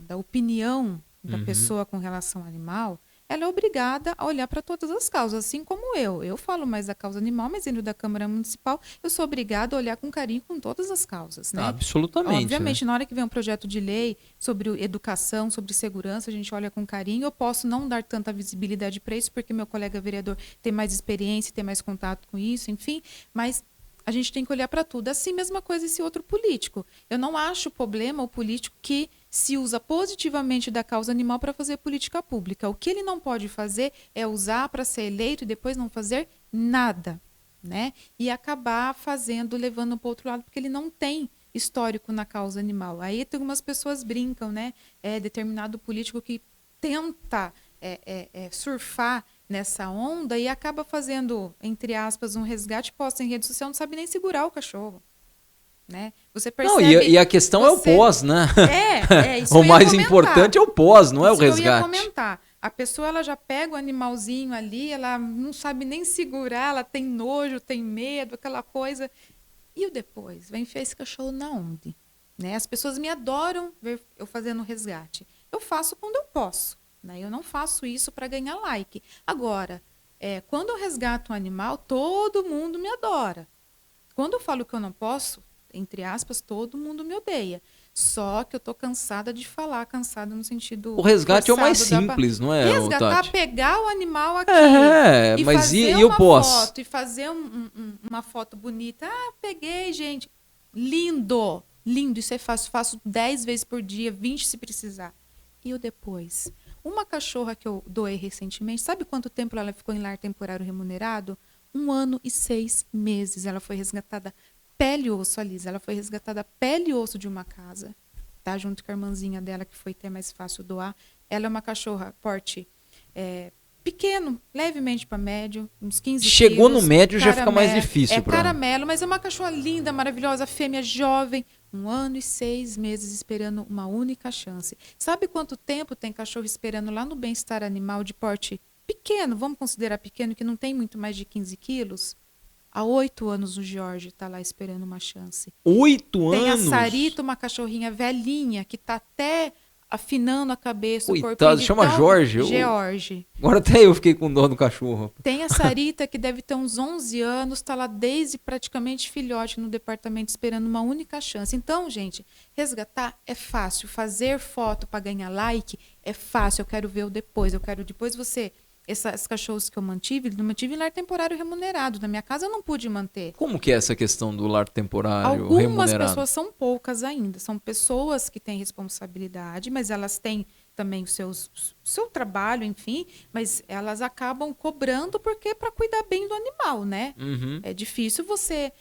da opinião da pessoa com relação ao animal, ela é obrigada a olhar para todas as causas, assim como eu. Eu falo mais da causa animal, mas dentro da Câmara Municipal, eu sou obrigada a olhar com carinho com todas as causas, né? Absolutamente. Obviamente, né? Na hora que vem um projeto de lei sobre educação, sobre segurança, a gente olha com carinho. Eu posso não dar tanta visibilidade para isso, porque meu colega vereador tem mais experiência, tem mais contato com isso, enfim, mas a gente tem que olhar para tudo. Assim, mesma coisa esse outro político. Eu não acho problema o político que se usa positivamente da causa animal para fazer política pública. O que ele não pode fazer é usar para ser eleito e depois não fazer nada, né? E acabar fazendo, levando para o outro lado, porque ele não tem histórico na causa animal. Aí algumas pessoas brincam, né? Determinado político que tenta surfar nessa onda e acaba fazendo, entre aspas, um resgate, posta em rede social, não sabe nem segurar o cachorro. Né? Você percebe, não, e a questão é o pós, né? Isso o mais importante é o pós, não é o resgate. Eu ia comentar. A pessoa ela já pega o animalzinho ali, ela não sabe nem segurar, ela tem nojo, tem medo, aquela coisa. E o depois? Vai enfiar esse cachorro na onde? Né? As pessoas me adoram ver eu fazendo resgate. Eu faço quando eu posso. Né? Eu não faço isso para ganhar like. Agora, quando eu resgato um animal, todo mundo me adora. Quando eu falo que eu não posso, entre aspas, todo mundo me odeia. Só que eu tô cansada de falar, cansada no sentido... O resgate é o mais simples, não é, resgatar, Tati? Pegar o animal aqui e mas fazer uma foto, e fazer uma foto bonita. Ah, peguei, gente. Lindo, lindo. Isso é fácil. Faço 10 vezes por dia, 20 se precisar. E o depois? Uma cachorra que eu doei recentemente, sabe quanto tempo ela ficou em lar temporário remunerado? 1 ano e 6 meses. Ela foi resgatada pele e osso, Alisa. Ela foi resgatada pele e osso de uma casa. tá? Junto com a irmãzinha dela, que foi até mais fácil doar. Ela é uma cachorra porte pequeno, levemente para médio, uns 15 Chegou quilos. No médio já fica mais difícil. Caramelo, mas é uma cachorra linda, maravilhosa, fêmea jovem. 1 ano e 6 meses esperando uma única chance. Sabe quanto tempo tem cachorro esperando lá no bem-estar animal de porte pequeno? Vamos considerar pequeno, que não tem muito mais de 15 quilos? Há 8 anos o Jorge está lá esperando uma chance. 8 anos? Tem a Sarita, uma cachorrinha velhinha, que está até afinando a cabeça. Coitado, chama Jorge. George. Agora até eu fiquei com dó do cachorro. Tem a Sarita, que deve ter uns 11 anos, está lá desde praticamente filhote no departamento, esperando uma única chance. Então, gente, resgatar é fácil. Fazer foto para ganhar like é fácil. Eu quero ver o depois. Eu quero depois você... Esses cachorros que eu mantive em lar temporário remunerado. Na minha casa eu não pude manter. Como que é essa questão do lar temporário remunerado? Algumas pessoas são poucas ainda. São pessoas que têm responsabilidade, mas elas têm também o seu trabalho, enfim, mas elas acabam cobrando porque para cuidar bem do animal, né? Uhum. É difícil você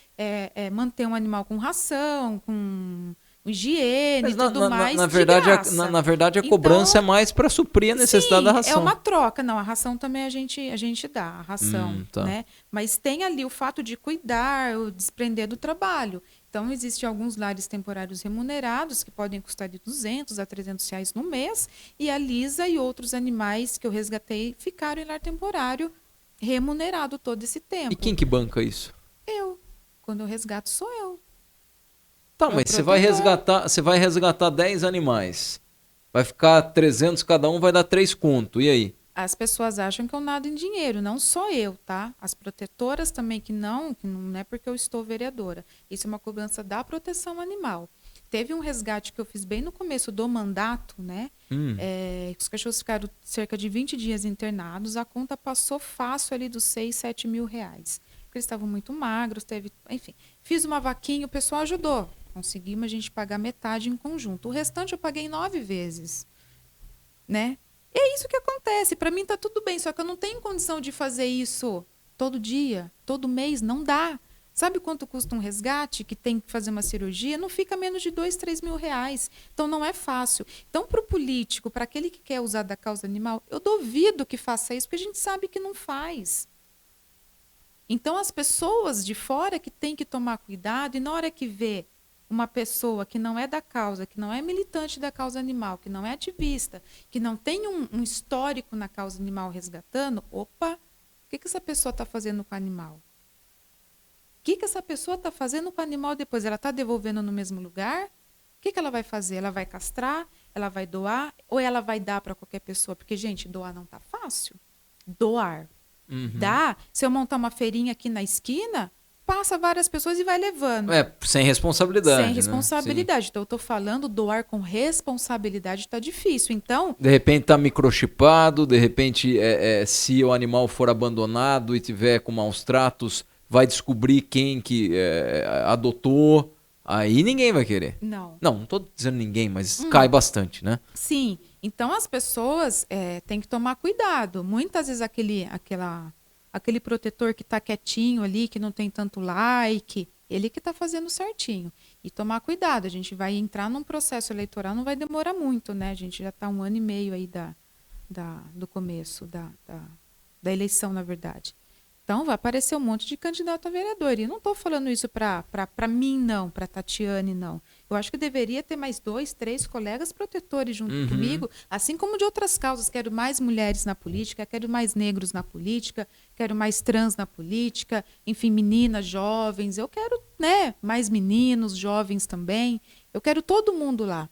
manter um animal com ração, com higiene e tudo mais. Na verdade, a cobrança é mais para suprir a necessidade da ração. É uma troca. Não, a ração também a gente dá, a ração, tá. né? Mas tem ali o fato de cuidar, o desprender do trabalho. Então, existem alguns lares temporários remunerados que podem custar de R$200 a R$300 no mês. E a Lisa e outros animais que eu resgatei ficaram em lar temporário remunerado todo esse tempo. E quem que banca isso? Eu. Quando eu resgato, sou eu. Tá, mas você vai resgatar 10 animais. Vai ficar 300 cada um, vai dar 3 conto. E aí? As pessoas acham que eu nado em dinheiro, não só eu, tá? As protetoras também que não é porque eu estou vereadora. Isso é uma cobrança da proteção animal. Teve um resgate que eu fiz bem no começo do mandato, né? Os cachorros ficaram cerca de 20 dias internados, a conta passou fácil ali dos 6, 7 mil reais. Porque eles estavam muito magros, enfim. Fiz uma vaquinha, o pessoal ajudou. Conseguimos a gente pagar metade em conjunto. O restante eu paguei 9 vezes, né? E é isso que acontece. Para mim tá tudo bem, só que eu não tenho condição de fazer isso todo dia, todo mês, não dá. Sabe quanto custa um resgate que tem que fazer uma cirurgia? Não fica menos de 2, 3 mil reais. Então não é fácil. Então para o político, para aquele que quer usar da causa animal, eu duvido que faça isso, porque a gente sabe que não faz. Então as pessoas de fora que têm que tomar cuidado, e na hora que vê uma pessoa que não é da causa, que não é militante da causa animal, que não é ativista, que não tem um histórico na causa animal resgatando, opa, o que essa pessoa está fazendo com o animal? O que essa pessoa está fazendo com o animal depois? Ela está devolvendo no mesmo lugar? O que ela vai fazer? Ela vai castrar? Ela vai doar? Ou ela vai dar para qualquer pessoa? Porque, gente, doar não está fácil. Doar. Uhum. Dá. Se eu montar uma feirinha aqui na esquina, passa várias pessoas e vai levando. Sem responsabilidade. Sem responsabilidade. Né? Então, eu estou falando, doar com responsabilidade está difícil. Então, de repente está microchipado, de repente, se o animal for abandonado e tiver com maus tratos, vai descobrir quem que adotou. Aí ninguém vai querer. Não estou dizendo ninguém, mas cai bastante, né? Sim. Então, as pessoas têm que tomar cuidado. Muitas vezes aquele protetor que está quietinho ali, que não tem tanto like, ele que está fazendo certinho. E tomar cuidado, a gente vai entrar num processo eleitoral, não vai demorar muito, né? A gente já está 1 ano e meio aí do começo da eleição, na verdade. Então, vai aparecer um monte de candidato a vereador. E não estou falando isso para mim, não, para Tatiane, não. Eu acho que deveria ter mais 2, 3 colegas protetores junto comigo, assim como de outras causas. Quero mais mulheres na política, quero mais negros na política, quero mais trans na política, enfim, meninas, jovens. Eu quero, né, mais meninos, jovens também. Eu quero todo mundo lá.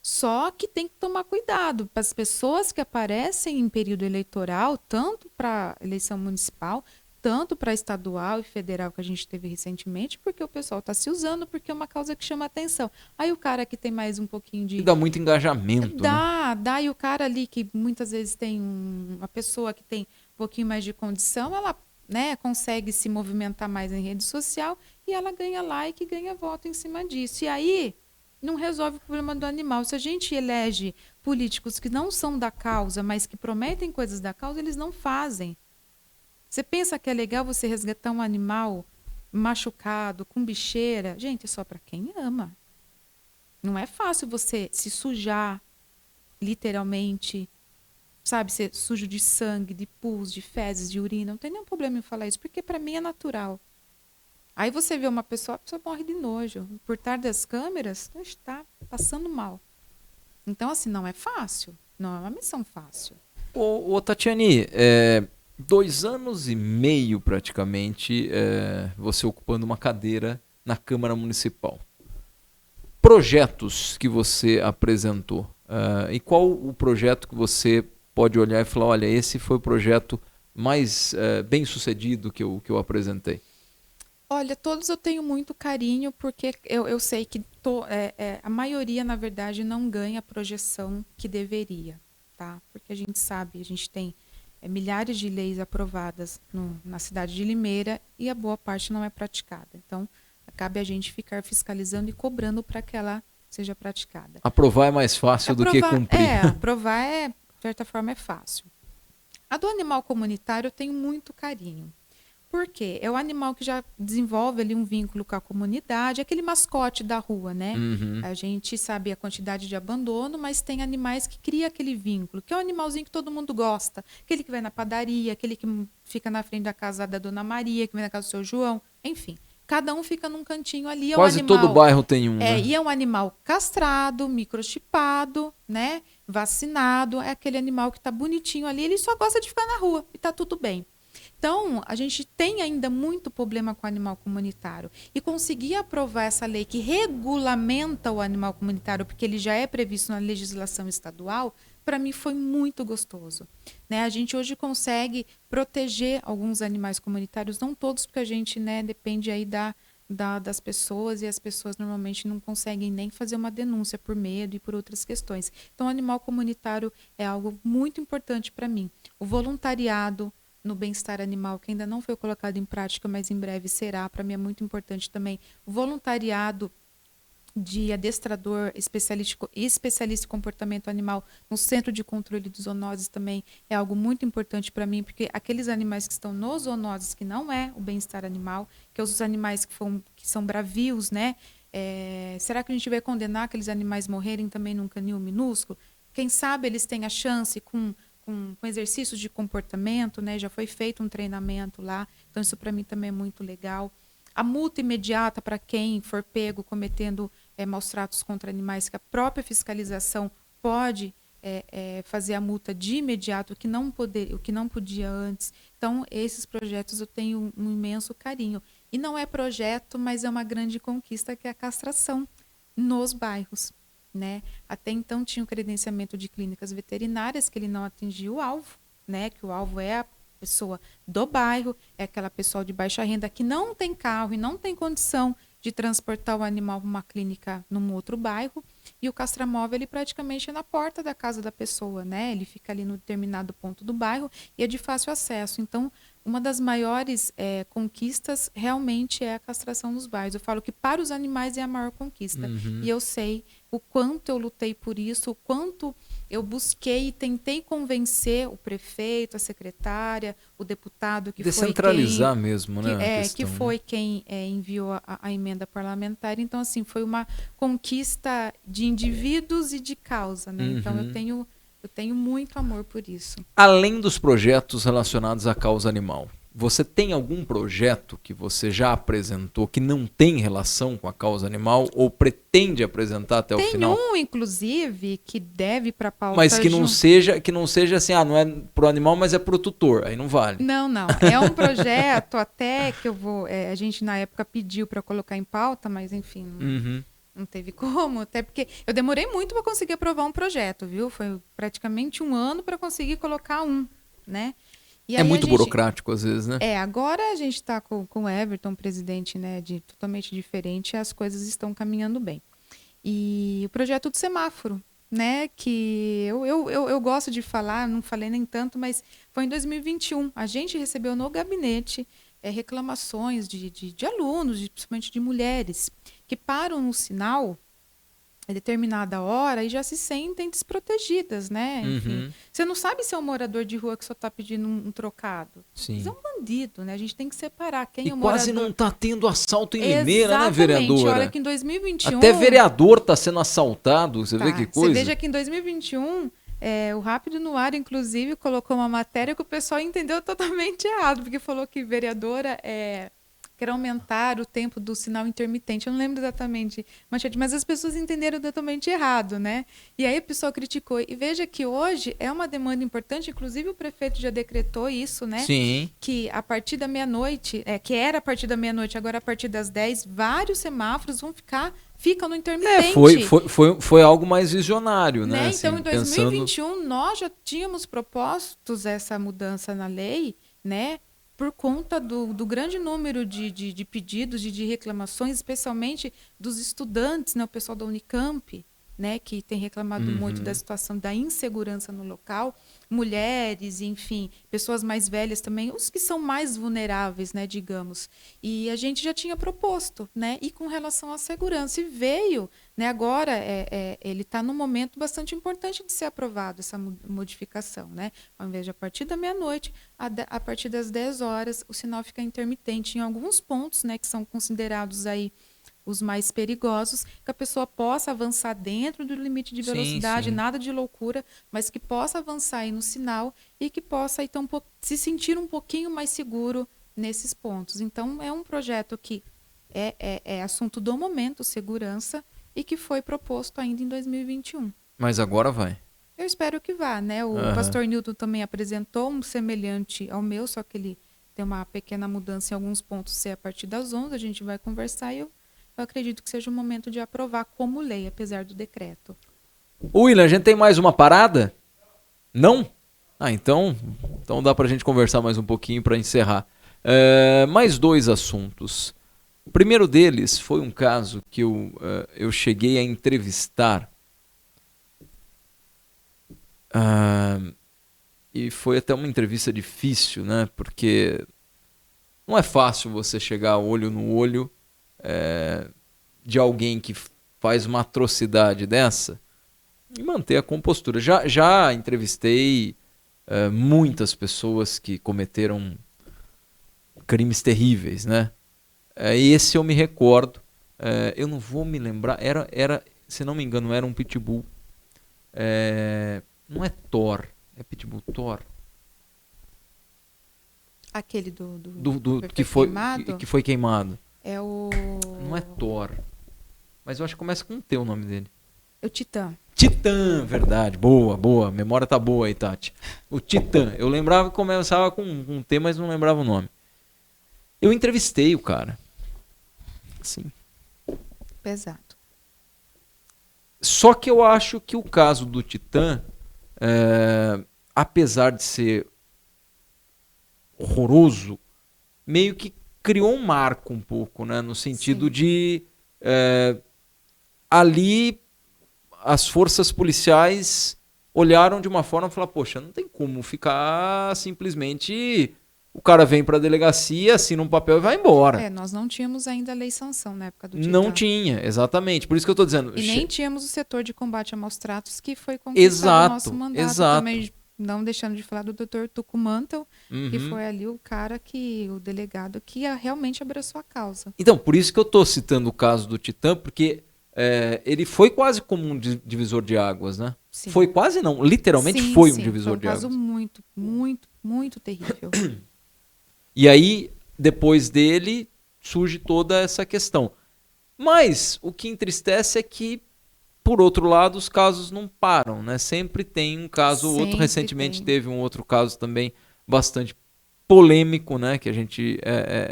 Só que tem que tomar cuidado para as pessoas que aparecem em período eleitoral, tanto para eleição municipal, tanto para estadual e federal que a gente teve recentemente, porque o pessoal está se usando, porque é uma causa que chama atenção. Aí o cara que tem mais um pouquinho de... E dá muito engajamento, Dá, e o cara ali que muitas vezes tem uma pessoa que tem um pouquinho mais de condição, ela, né, consegue se movimentar mais em rede social e ela ganha like e ganha voto em cima disso. E aí não resolve o problema do animal. Se a gente elege políticos que não são da causa, mas que prometem coisas da causa, eles não fazem. Você pensa que é legal você resgatar um animal machucado, com bicheira? Gente, é só para quem ama. Não é fácil você se sujar, literalmente, sabe, ser sujo de sangue, de pus, de fezes, de urina. Não tem nenhum problema em falar isso, porque para mim é natural. Aí você vê uma pessoa, a pessoa morre de nojo. Por trás das câmeras, está passando mal. Então, assim, não é fácil. Não é uma missão fácil. Ô Tatiane, 2 anos e meio praticamente você ocupando uma cadeira na Câmara Municipal. Projetos que você apresentou. E qual o projeto que você pode olhar e falar, olha, esse foi o projeto mais bem sucedido que eu apresentei? Olha, todos eu tenho muito carinho, porque eu sei que a maioria, na verdade, não ganha a projeção que deveria, tá? Porque a gente sabe, a gente tem milhares de leis aprovadas na cidade de Limeira e a boa parte não é praticada. Então, cabe a gente ficar fiscalizando e cobrando para que ela seja praticada. Aprovar é mais fácil do que cumprir. Aprovar de certa forma, é fácil. A do animal comunitário eu tenho muito carinho. Por quê? É o animal que já desenvolve ali um vínculo com a comunidade, aquele mascote da rua, né? Uhum. A gente sabe a quantidade de abandono, mas tem animais que criam aquele vínculo, que é um animalzinho que todo mundo gosta. Aquele que vai na padaria, aquele que fica na frente da casa da Dona Maria, que vem na casa do seu João, enfim. Cada um fica num cantinho ali. Quase todo bairro tem um, né? E é um animal castrado, microchipado, né? Vacinado. É aquele animal que está bonitinho ali. Ele só gosta de ficar na rua e está tudo bem. Então, a gente tem ainda muito problema com o animal comunitário. E conseguir aprovar essa lei que regulamenta o animal comunitário, porque ele já é previsto na legislação estadual, para mim foi muito gostoso. Né? A gente hoje consegue proteger alguns animais comunitários, não todos, porque a gente, né, depende aí das pessoas, e as pessoas normalmente não conseguem nem fazer uma denúncia por medo e por outras questões. Então, o animal comunitário é algo muito importante para mim. O voluntariado no bem-estar animal, que ainda não foi colocado em prática, mas em breve será, para mim é muito importante também. O voluntariado de adestrador, especialista em comportamento animal no Centro de Controle de Zoonoses também é algo muito importante para mim, porque aqueles animais que estão nos zoonoses, que não é o bem-estar animal, que é os animais que são bravios, né? Será que a gente vai condenar aqueles animais morrerem também num canil minúsculo? Quem sabe eles têm a chance com exercícios de comportamento, né? Já foi feito um treinamento lá, então isso para mim também é muito legal. A multa imediata para quem for pego cometendo maus tratos contra animais, que a própria fiscalização pode fazer a multa de imediato, o que não podia antes. Então, esses projetos eu tenho um imenso carinho. E não é projeto, mas é uma grande conquista, que é a castração nos bairros. Né? Até então tinha o credenciamento de clínicas veterinárias, que ele não atingia o alvo, né? Que o alvo é a pessoa do bairro, é aquela pessoa de baixa renda que não tem carro e não tem condição de transportar o animal para uma clínica num outro bairro, e o castramóvel ele praticamente é na porta da casa da pessoa, né? Ele fica ali no determinado ponto do bairro e é de fácil acesso. Então, uma das maiores conquistas realmente é a castração nos bairros. Eu falo que para os animais é a maior conquista. Uhum. E eu sei o quanto eu lutei por isso, o quanto eu busquei e tentei convencer o prefeito, a secretária, o deputado que descentralizar mesmo, né? Que foi quem enviou a emenda parlamentar. Então, assim, foi uma conquista de indivíduos e de causa, né? Uhum. Então, eu tenho muito amor por isso. Além dos projetos relacionados à causa animal, você tem algum projeto que você já apresentou que não tem relação com a causa animal ou pretende apresentar até o final? Tem um, inclusive, que deve para a pauta... Mas que não seja assim, não é pro animal, mas é pro tutor, aí não vale. Não. É um projeto até que eu vou... a gente, na época, pediu para colocar em pauta, mas, enfim... Uhum. Não teve como, até porque eu demorei muito para conseguir aprovar um projeto, viu? Foi praticamente 1 ano para conseguir colocar um, né? E aí muito burocrático às vezes, né? Agora a gente está com o Everton, presidente, né, totalmente diferente, as coisas estão caminhando bem. E o projeto do semáforo, né, que eu gosto de falar, não falei nem tanto, mas foi em 2021. A gente recebeu no gabinete reclamações de alunos, principalmente de mulheres, que param no sinal determinada hora e já se sentem desprotegidas, né? Enfim, você não sabe se é um morador de rua que só está pedindo um trocado. Sim. Mas é um bandido, né? A gente tem que separar quem e é o morador. quase não está tendo assalto em Limeira, né, vereadora? Exatamente. Olha que em 2021... Até vereador está sendo assaltado, você vê que coisa? Você veja que em 2021... o Rápido no Ar, inclusive, colocou uma matéria que o pessoal entendeu totalmente errado, porque falou que vereadora quer aumentar o tempo do sinal intermitente. Eu não lembro exatamente, mas as pessoas entenderam totalmente errado, né? E aí o pessoal criticou. E veja que hoje é uma demanda importante, inclusive o prefeito já decretou isso, né? Sim. Que a partir da meia-noite, que era a partir da meia-noite, agora a partir das 10, vários semáforos ficam no intermitente. Foi algo mais visionário, né? Então, assim, em 2021, nós já tínhamos propostos essa mudança na lei, né? Por conta do grande número de pedidos, de reclamações, especialmente dos estudantes, né? O pessoal da Unicamp, né? Que tem reclamado muito da situação da insegurança no local. Mulheres, enfim, pessoas mais velhas também, os que são mais vulneráveis, né, digamos. E a gente já tinha proposto, né, e com relação à segurança. E veio, né, agora ele está num momento bastante importante de ser aprovado, essa modificação, né? Ao invés de a partir da meia-noite, a partir das 10 horas, o sinal fica intermitente em alguns pontos, né, que são considerados aí os mais perigosos, que a pessoa possa avançar dentro do limite de velocidade, sim. nada de loucura, mas que possa avançar aí no sinal e que possa então se sentir um pouquinho mais seguro nesses pontos. Então, é um projeto que é assunto do momento, segurança, e que foi proposto ainda em 2021. Mas agora vai. Eu espero que vá, né? O pastor Newton também apresentou um semelhante ao meu, só que ele tem uma pequena mudança em alguns pontos, ser a partir das 11, a gente vai conversar e eu acredito que seja o momento de aprovar como lei, apesar do decreto. William, a gente tem mais uma parada? Não? Então dá pra gente conversar mais um pouquinho para encerrar. Mais 2 assuntos. O primeiro deles foi um caso que eu cheguei a entrevistar. E foi até uma entrevista difícil, né? Porque não é fácil você chegar olho no olho de alguém que faz uma atrocidade dessa e manter a compostura. Já entrevistei muitas pessoas que cometeram crimes terríveis, né? Esse eu me recordo. Eu não vou me lembrar. Era, se não me engano, era um pitbull. Não é Thor. É pitbull Thor. Aquele que foi queimado. É o... Não é Thor. Mas eu acho que começa com T o nome dele. É o Titã. Titã, verdade. Boa. A memória tá boa aí, Tati. O Titã. Eu lembrava que começava com um T, mas não lembrava o nome. Eu entrevistei o cara. Sim. Pesado. Só que eu acho que o caso do Titã, apesar de ser horroroso, meio que criou um marco um pouco, né? No sentido de ali as forças policiais olharam de uma forma e falaram, poxa, não tem como ficar simplesmente... O cara vem para a delegacia, assina um papel e vai embora. Nós não tínhamos ainda a lei sanção na época do Titã. Não tinha, exatamente. Por isso que eu estou dizendo. E nem tínhamos o setor de combate a maus tratos que foi conquistado no nosso mandato. Exato. Também, não deixando de falar do Dr. Tuco Mantel, que foi ali o cara o delegado que realmente abraçou a causa. Então, por isso que eu estou citando o caso do Titã, porque ele foi quase como um divisor de águas, né? Sim. Foi quase não, literalmente sim, foi sim, um divisor de águas. Foi um caso muito, muito, muito terrível. E aí, depois dele, surge toda essa questão. Mas o que entristece é que, por outro lado, os casos não param, né? Sempre tem um caso ou outro. Recentemente teve um outro caso também bastante polêmico, né? Que a gente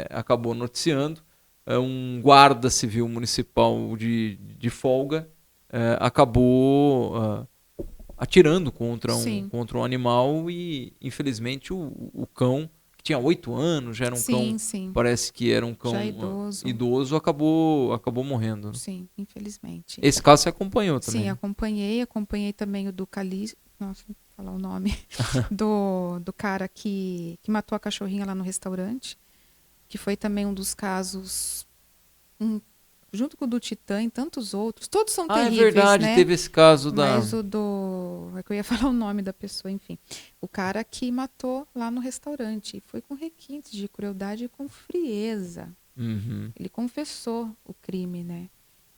acabou noticiando. Um guarda civil municipal de folga acabou atirando contra um animal e, infelizmente, o cão... tinha 8 anos, já era um cão, parece que era um cão idoso, acabou morrendo. Sim, infelizmente. Esse caso você acompanhou também? Sim, acompanhei também o do Calixto, nossa, não vou falar o nome, do cara que matou a cachorrinha lá no restaurante, que foi também um dos casos junto com o do Titã e tantos outros. Todos são terríveis, é verdade, né? teve esse caso da... Mas o do... É que eu ia falar o nome da pessoa, enfim. O cara que matou lá no restaurante. Foi com requintes de crueldade e com frieza. Uhum. Ele confessou o crime, né?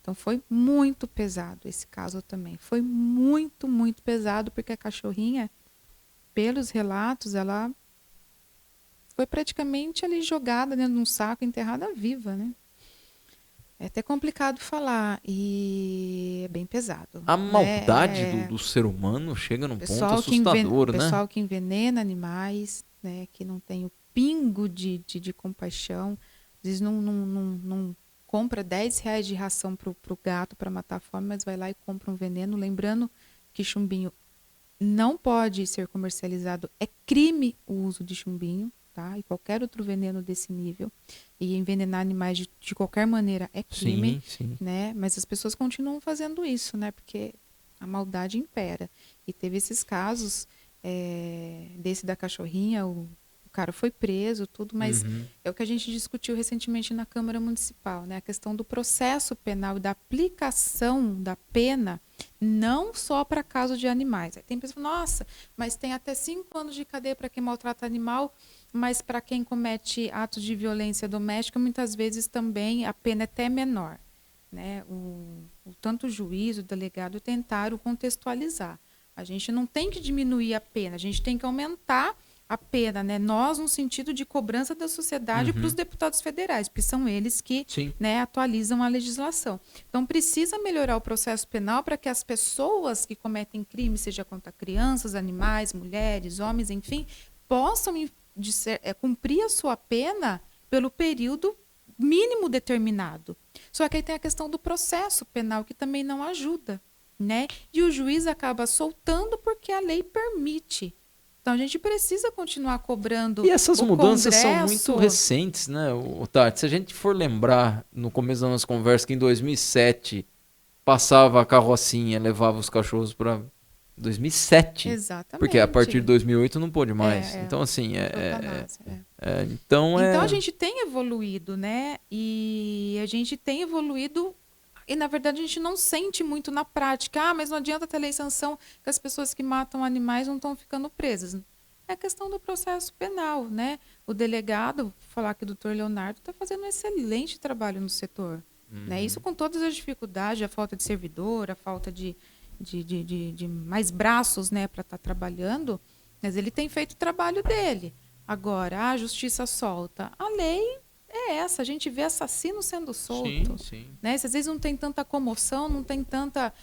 Então foi muito pesado esse caso também. Foi muito, muito pesado, porque a cachorrinha, pelos relatos, ela foi praticamente ali jogada dentro de um saco, enterrada viva, né? É até complicado falar e é bem pesado. A maldade né? do ser humano chega num ponto Pessoal assustador, né? Pessoal que envenena animais, né? Que não tem o pingo de compaixão. Às vezes não compra R$10 de ração pro gato para matar a fome, mas vai lá e compra um veneno. Lembrando que chumbinho não pode ser comercializado. É crime o uso de chumbinho. Tá? E qualquer outro veneno desse nível. E envenenar animais de qualquer maneira é crime. Sim. Né? Mas as pessoas continuam fazendo isso, né? Porque a maldade impera. E teve esses casos, desse da cachorrinha, o cara foi preso, tudo, mas é o que a gente discutiu recentemente na Câmara Municipal, né? A questão do processo penal e da aplicação da pena, não só para caso de animais. Aí tem pessoas que falam, nossa, mas tem até 5 anos de cadeia para quem maltrata animal, mas para quem comete atos de violência doméstica, muitas vezes também a pena é até menor. Né? Tanto o juiz, o delegado tentaram contextualizar. A gente não tem que diminuir a pena, a gente tem que aumentar a pena, né? Nós, no sentido de cobrança da sociedade para os deputados federais, porque são eles que né, atualizam a legislação. Então, precisa melhorar o processo penal para que as pessoas que cometem crime, seja contra crianças, animais, mulheres, homens, enfim, possam cumprir a sua pena pelo período mínimo determinado. Só que aí tem a questão do processo penal, que também não ajuda, né? E o juiz acaba soltando porque a lei permite. Então, a gente precisa continuar cobrando. E essas mudanças Congresso... são muito recentes, né, Tati? Se a gente for lembrar, no começo da nossa conversa, que em 2007 passava a carrocinha, levava os cachorros para 2007. Exatamente. Porque a partir de 2008 não pôde mais. Então, assim, Então, a gente tem evoluído, né? E a gente tem evoluído... E, na verdade, a gente não sente muito na prática. Mas não adianta ter lei e sanção que as pessoas que matam animais não estão ficando presas. É a questão do processo penal, né? O delegado, vou falar que o doutor Leonardo está fazendo um excelente trabalho no setor. Né? Isso com todas as dificuldades, a falta de servidor, a falta de mais braços, né, para estar trabalhando. Mas ele tem feito o trabalho dele. Agora, a justiça solta. A lei... é essa, a gente vê assassino sendo solto. Sim. Né? Se às vezes não tem tanta comoção, não tem tanta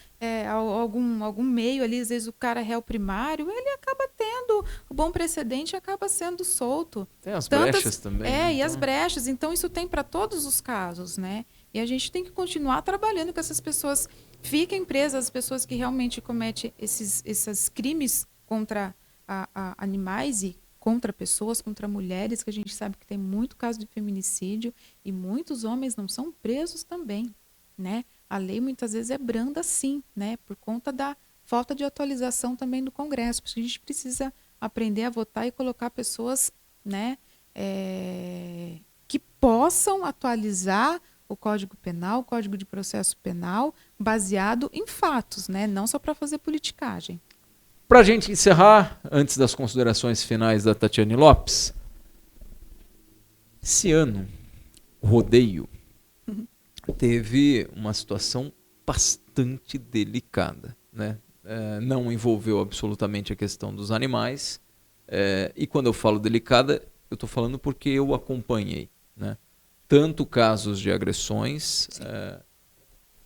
algum meio ali, às vezes o cara é réu primário, ele acaba tendo o bom precedente e acaba sendo solto. Tem as brechas também. E as brechas. Então, isso tem para todos os casos, né? E a gente tem que continuar trabalhando com essas pessoas, fiquem presas, as pessoas que realmente cometem esses crimes contra animais e contra pessoas, contra mulheres, que a gente sabe que tem muito caso de feminicídio e muitos homens não são presos também, né? A lei muitas vezes é branda sim, né? Por conta da falta de atualização também do Congresso, porque a gente precisa aprender a votar e colocar pessoas, né, que possam atualizar o Código Penal, o Código de Processo Penal, baseado em fatos, né? Não só para fazer politicagem. Para a gente encerrar, antes das considerações finais da Tatiane Lopes, esse ano, o rodeio teve uma situação bastante delicada, né? Não envolveu absolutamente a questão dos animais, e quando eu falo delicada, eu estou falando porque eu acompanhei, né? Tanto casos de agressões,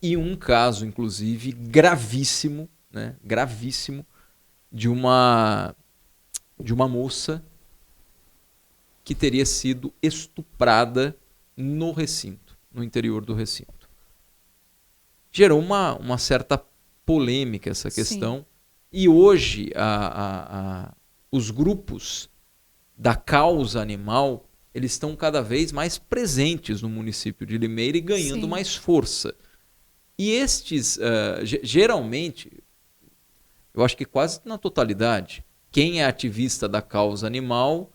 e um caso, inclusive, gravíssimo, né? Gravíssimo, de uma moça que teria sido estuprada no recinto, no interior do recinto. Gerou uma certa polêmica essa questão. Sim. E hoje os grupos da causa animal, eles estão cada vez mais presentes no município de Limeira e ganhando Sim. mais força. E estes, geralmente... eu acho que quase na totalidade, quem é ativista da causa animal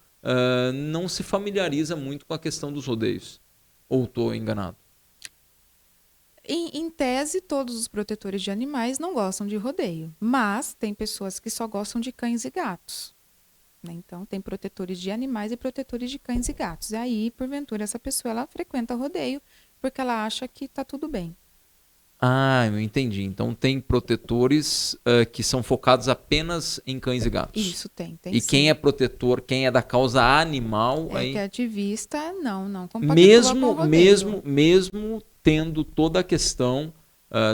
não se familiariza muito com a questão dos rodeios. Ou estou enganado? Em tese, todos os protetores de animais não gostam de rodeio, mas tem pessoas que só gostam de cães e gatos. Né? Então, tem protetores de animais e protetores de cães e gatos. E aí, porventura, essa pessoa ela frequenta rodeio porque ela acha que está tudo bem. Ah, eu entendi. Então, tem protetores que são focados apenas em cães e gatos. Isso, tem E sim. quem é protetor, quem é da causa animal... Que é ativista, não compactua com o rodeio. Mesmo tendo toda a questão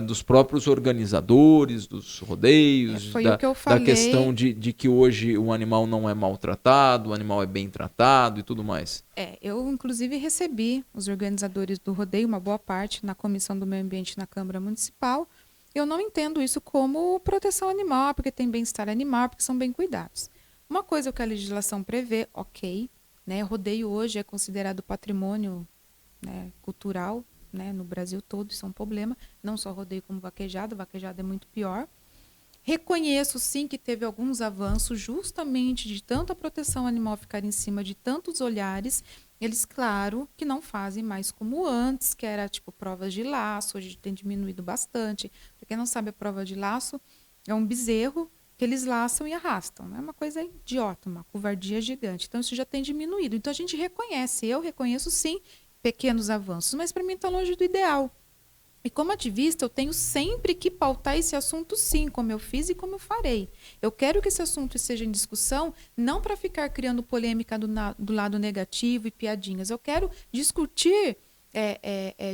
dos próprios organizadores, dos rodeios, o que eu falei, da questão de que hoje o animal não é maltratado, o animal é bem tratado e tudo mais. Eu inclusive recebi os organizadores do rodeio, uma boa parte, na Comissão do Meio Ambiente na Câmara Municipal. Eu não entendo isso como proteção animal, porque tem bem-estar animal, porque são bem cuidados. Uma coisa que a legislação prevê, ok, né? Rodeio hoje é considerado patrimônio, né, cultural, né, no Brasil todo, isso é um problema. Não só rodeio como vaquejada é muito pior. Reconheço sim que teve alguns avanços justamente de tanta proteção animal ficar em cima de tantos olhares. Eles, claro, que não fazem mais como antes, que era tipo provas de laço, hoje tem diminuído bastante. Para quem não sabe, a prova de laço é um bezerro que eles laçam e arrastam. É uma coisa idiota, uma covardia gigante. Então, isso já tem diminuído. Então, a gente reconhece, eu reconheço sim, pequenos avanços, mas para mim está longe do ideal. E como ativista, eu tenho sempre que pautar esse assunto sim, como eu fiz e como eu farei. Eu quero que esse assunto esteja em discussão, não para ficar criando polêmica do lado negativo e piadinhas. Eu quero discutir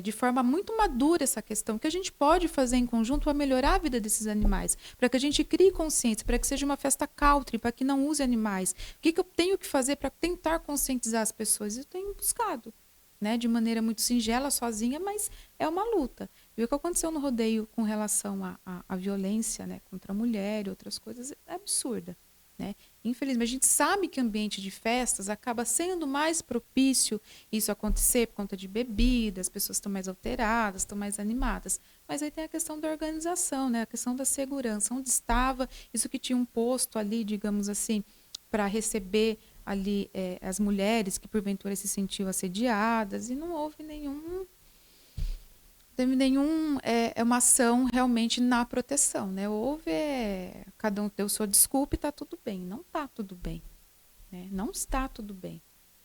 de forma muito madura essa questão, que a gente pode fazer em conjunto para melhorar a vida desses animais, para que a gente crie consciência, para que seja uma festa country, para que não use animais. O que eu tenho que fazer para tentar conscientizar as pessoas? Eu tenho buscado. Né, de maneira muito singela, sozinha, mas é uma luta. E o que aconteceu no rodeio com relação à violência, né, contra a mulher e outras coisas é absurda. Né? Infelizmente, a gente sabe que ambiente de festas acaba sendo mais propício isso acontecer por conta de bebida, as pessoas estão mais alteradas, estão mais animadas. Mas aí tem a questão da organização, né, a questão da segurança. Onde estava isso que tinha um posto ali, digamos assim, para receber ali as mulheres que porventura se sentiam assediadas, e não houve uma ação realmente na proteção, né? Houve, cada um deu sua desculpa e está tudo bem. Não está tudo bem, né? Não está tudo bem.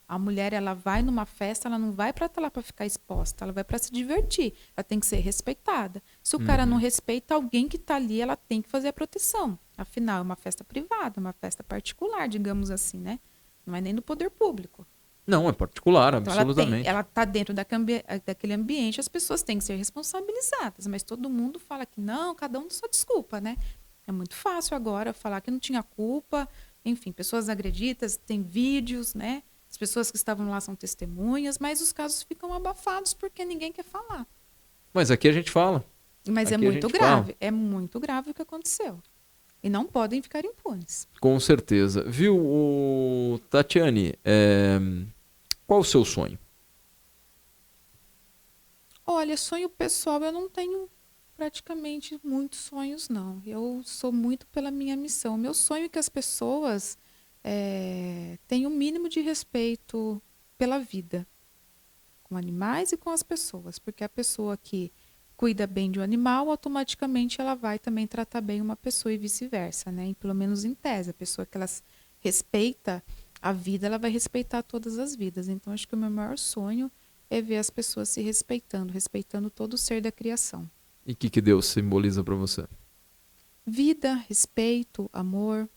A mulher, ela vai numa festa, ela não vai para estar lá para ficar exposta, ela vai para se divertir, ela tem que ser respeitada. Se o cara não respeita, alguém que está ali, ela tem que fazer a proteção. Afinal, é uma festa privada, uma festa particular, digamos assim, né? Não é nem do poder público. Não, é particular, então absolutamente. Ela está dentro daquele ambiente, as pessoas têm que ser responsabilizadas, mas todo mundo fala que não, cada um dá sua desculpa, né? É muito fácil agora falar que não tinha culpa, enfim, pessoas agredidas, tem vídeos, né? As pessoas que estavam lá são testemunhas, mas os casos ficam abafados porque ninguém quer falar. Mas aqui a gente fala. Mas aqui é muito grave, é muito grave o que aconteceu. E não podem ficar impunes. Com certeza. Viu, Tatiane, qual o seu sonho? Olha, sonho pessoal, eu não tenho praticamente muitos sonhos, não. Eu sou muito pela minha missão. Meu sonho é que as pessoas tenham o mínimo de respeito pela vida, com animais e com as pessoas. Porque a pessoa que cuida bem de um animal, automaticamente ela vai também tratar bem uma pessoa e vice-versa, né? E pelo menos em tese, a pessoa que ela respeita a vida, ela vai respeitar todas as vidas. Então, acho que o meu maior sonho é ver as pessoas se respeitando, respeitando todo o ser da criação. E o que Deus simboliza para você? Vida, respeito, amor.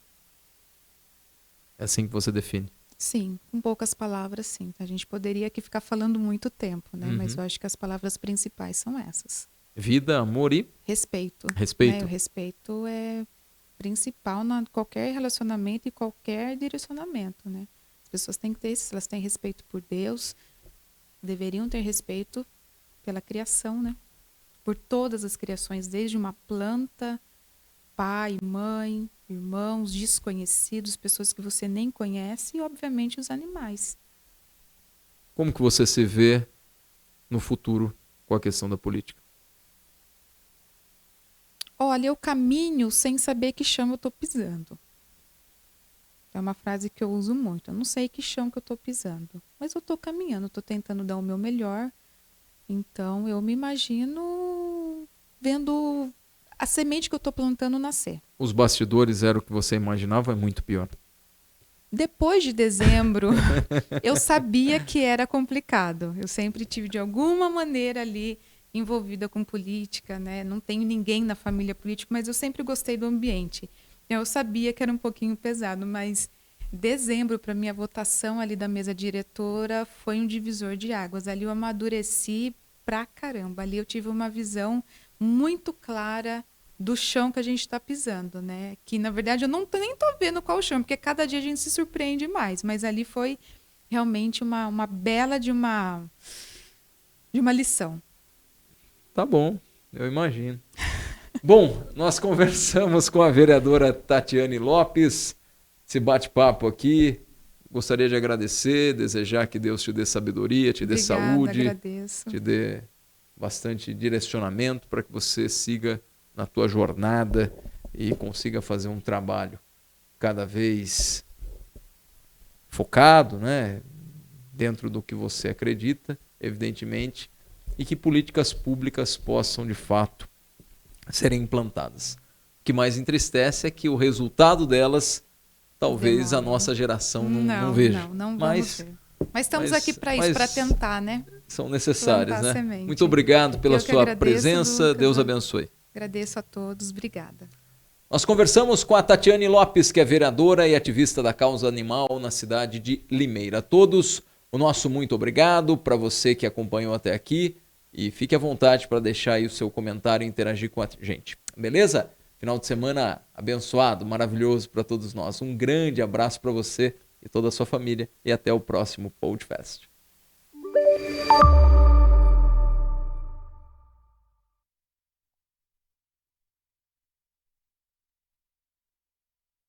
É assim que você define? Sim, com poucas palavras, sim. A gente poderia aqui ficar falando muito tempo, né? Mas eu acho que as palavras principais são essas. Vida, amor e? Respeito. Respeito. Né? O respeito é principal em qualquer relacionamento e qualquer direcionamento, né? As pessoas têm que ter isso, elas têm respeito por Deus, deveriam ter respeito pela criação, né? Por todas as criações, desde uma planta, pai, mãe, irmãos, desconhecidos, pessoas que você nem conhece e, obviamente, os animais. Como que você se vê no futuro com a questão da política? Olha, eu caminho sem saber que chão eu estou pisando. É uma frase que eu uso muito. Eu não sei que chão que eu estou pisando, mas eu estou caminhando, estou tentando dar o meu melhor. Então, eu me imagino vendo a semente que eu estou plantando nascer. Os bastidores eram o que você imaginava, é muito pior. Depois de dezembro, eu sabia que era complicado. Eu sempre tive, de alguma maneira, ali envolvida com política, né? Não tenho ninguém na família política, mas eu sempre gostei do ambiente. Eu sabia que era um pouquinho pesado, mas dezembro, para mim, a votação ali da mesa diretora foi um divisor de águas. Ali eu amadureci pra caramba. Ali eu tive uma visão muito clara do chão que a gente está pisando, né? Que, na verdade, eu nem tô vendo qual o chão, porque cada dia a gente se surpreende mais. Mas ali foi realmente uma bela de uma lição. Tá bom, eu imagino. Bom, nós conversamos com a vereadora Tatiane Lopes. Esse bate-papo aqui, gostaria de agradecer, desejar que Deus te dê sabedoria, te dê saúde, agradeço. Te dê bastante direcionamento para que você siga na tua jornada e consiga fazer um trabalho cada vez focado, né, dentro do que você acredita, evidentemente, e que políticas públicas possam, de fato, serem implantadas. O que mais entristece é que o resultado delas, talvez a nossa geração não veja. Não vamos ver. Mas estamos aqui para isso, para tentar, né? São necessárias, né? Semente. Muito obrigado pela sua agradeço, presença. Lucas. Deus abençoe. Agradeço a todos. Obrigada. Nós conversamos com a Tatiane Lopes, que é vereadora e ativista da causa animal na cidade de Limeira. A todos, o nosso muito obrigado para você que acompanhou até aqui e fique à vontade para deixar aí o seu comentário e interagir com a gente. Beleza? Final de semana abençoado, maravilhoso para todos nós. Um grande abraço para você e toda a sua família e até o próximo Podcast.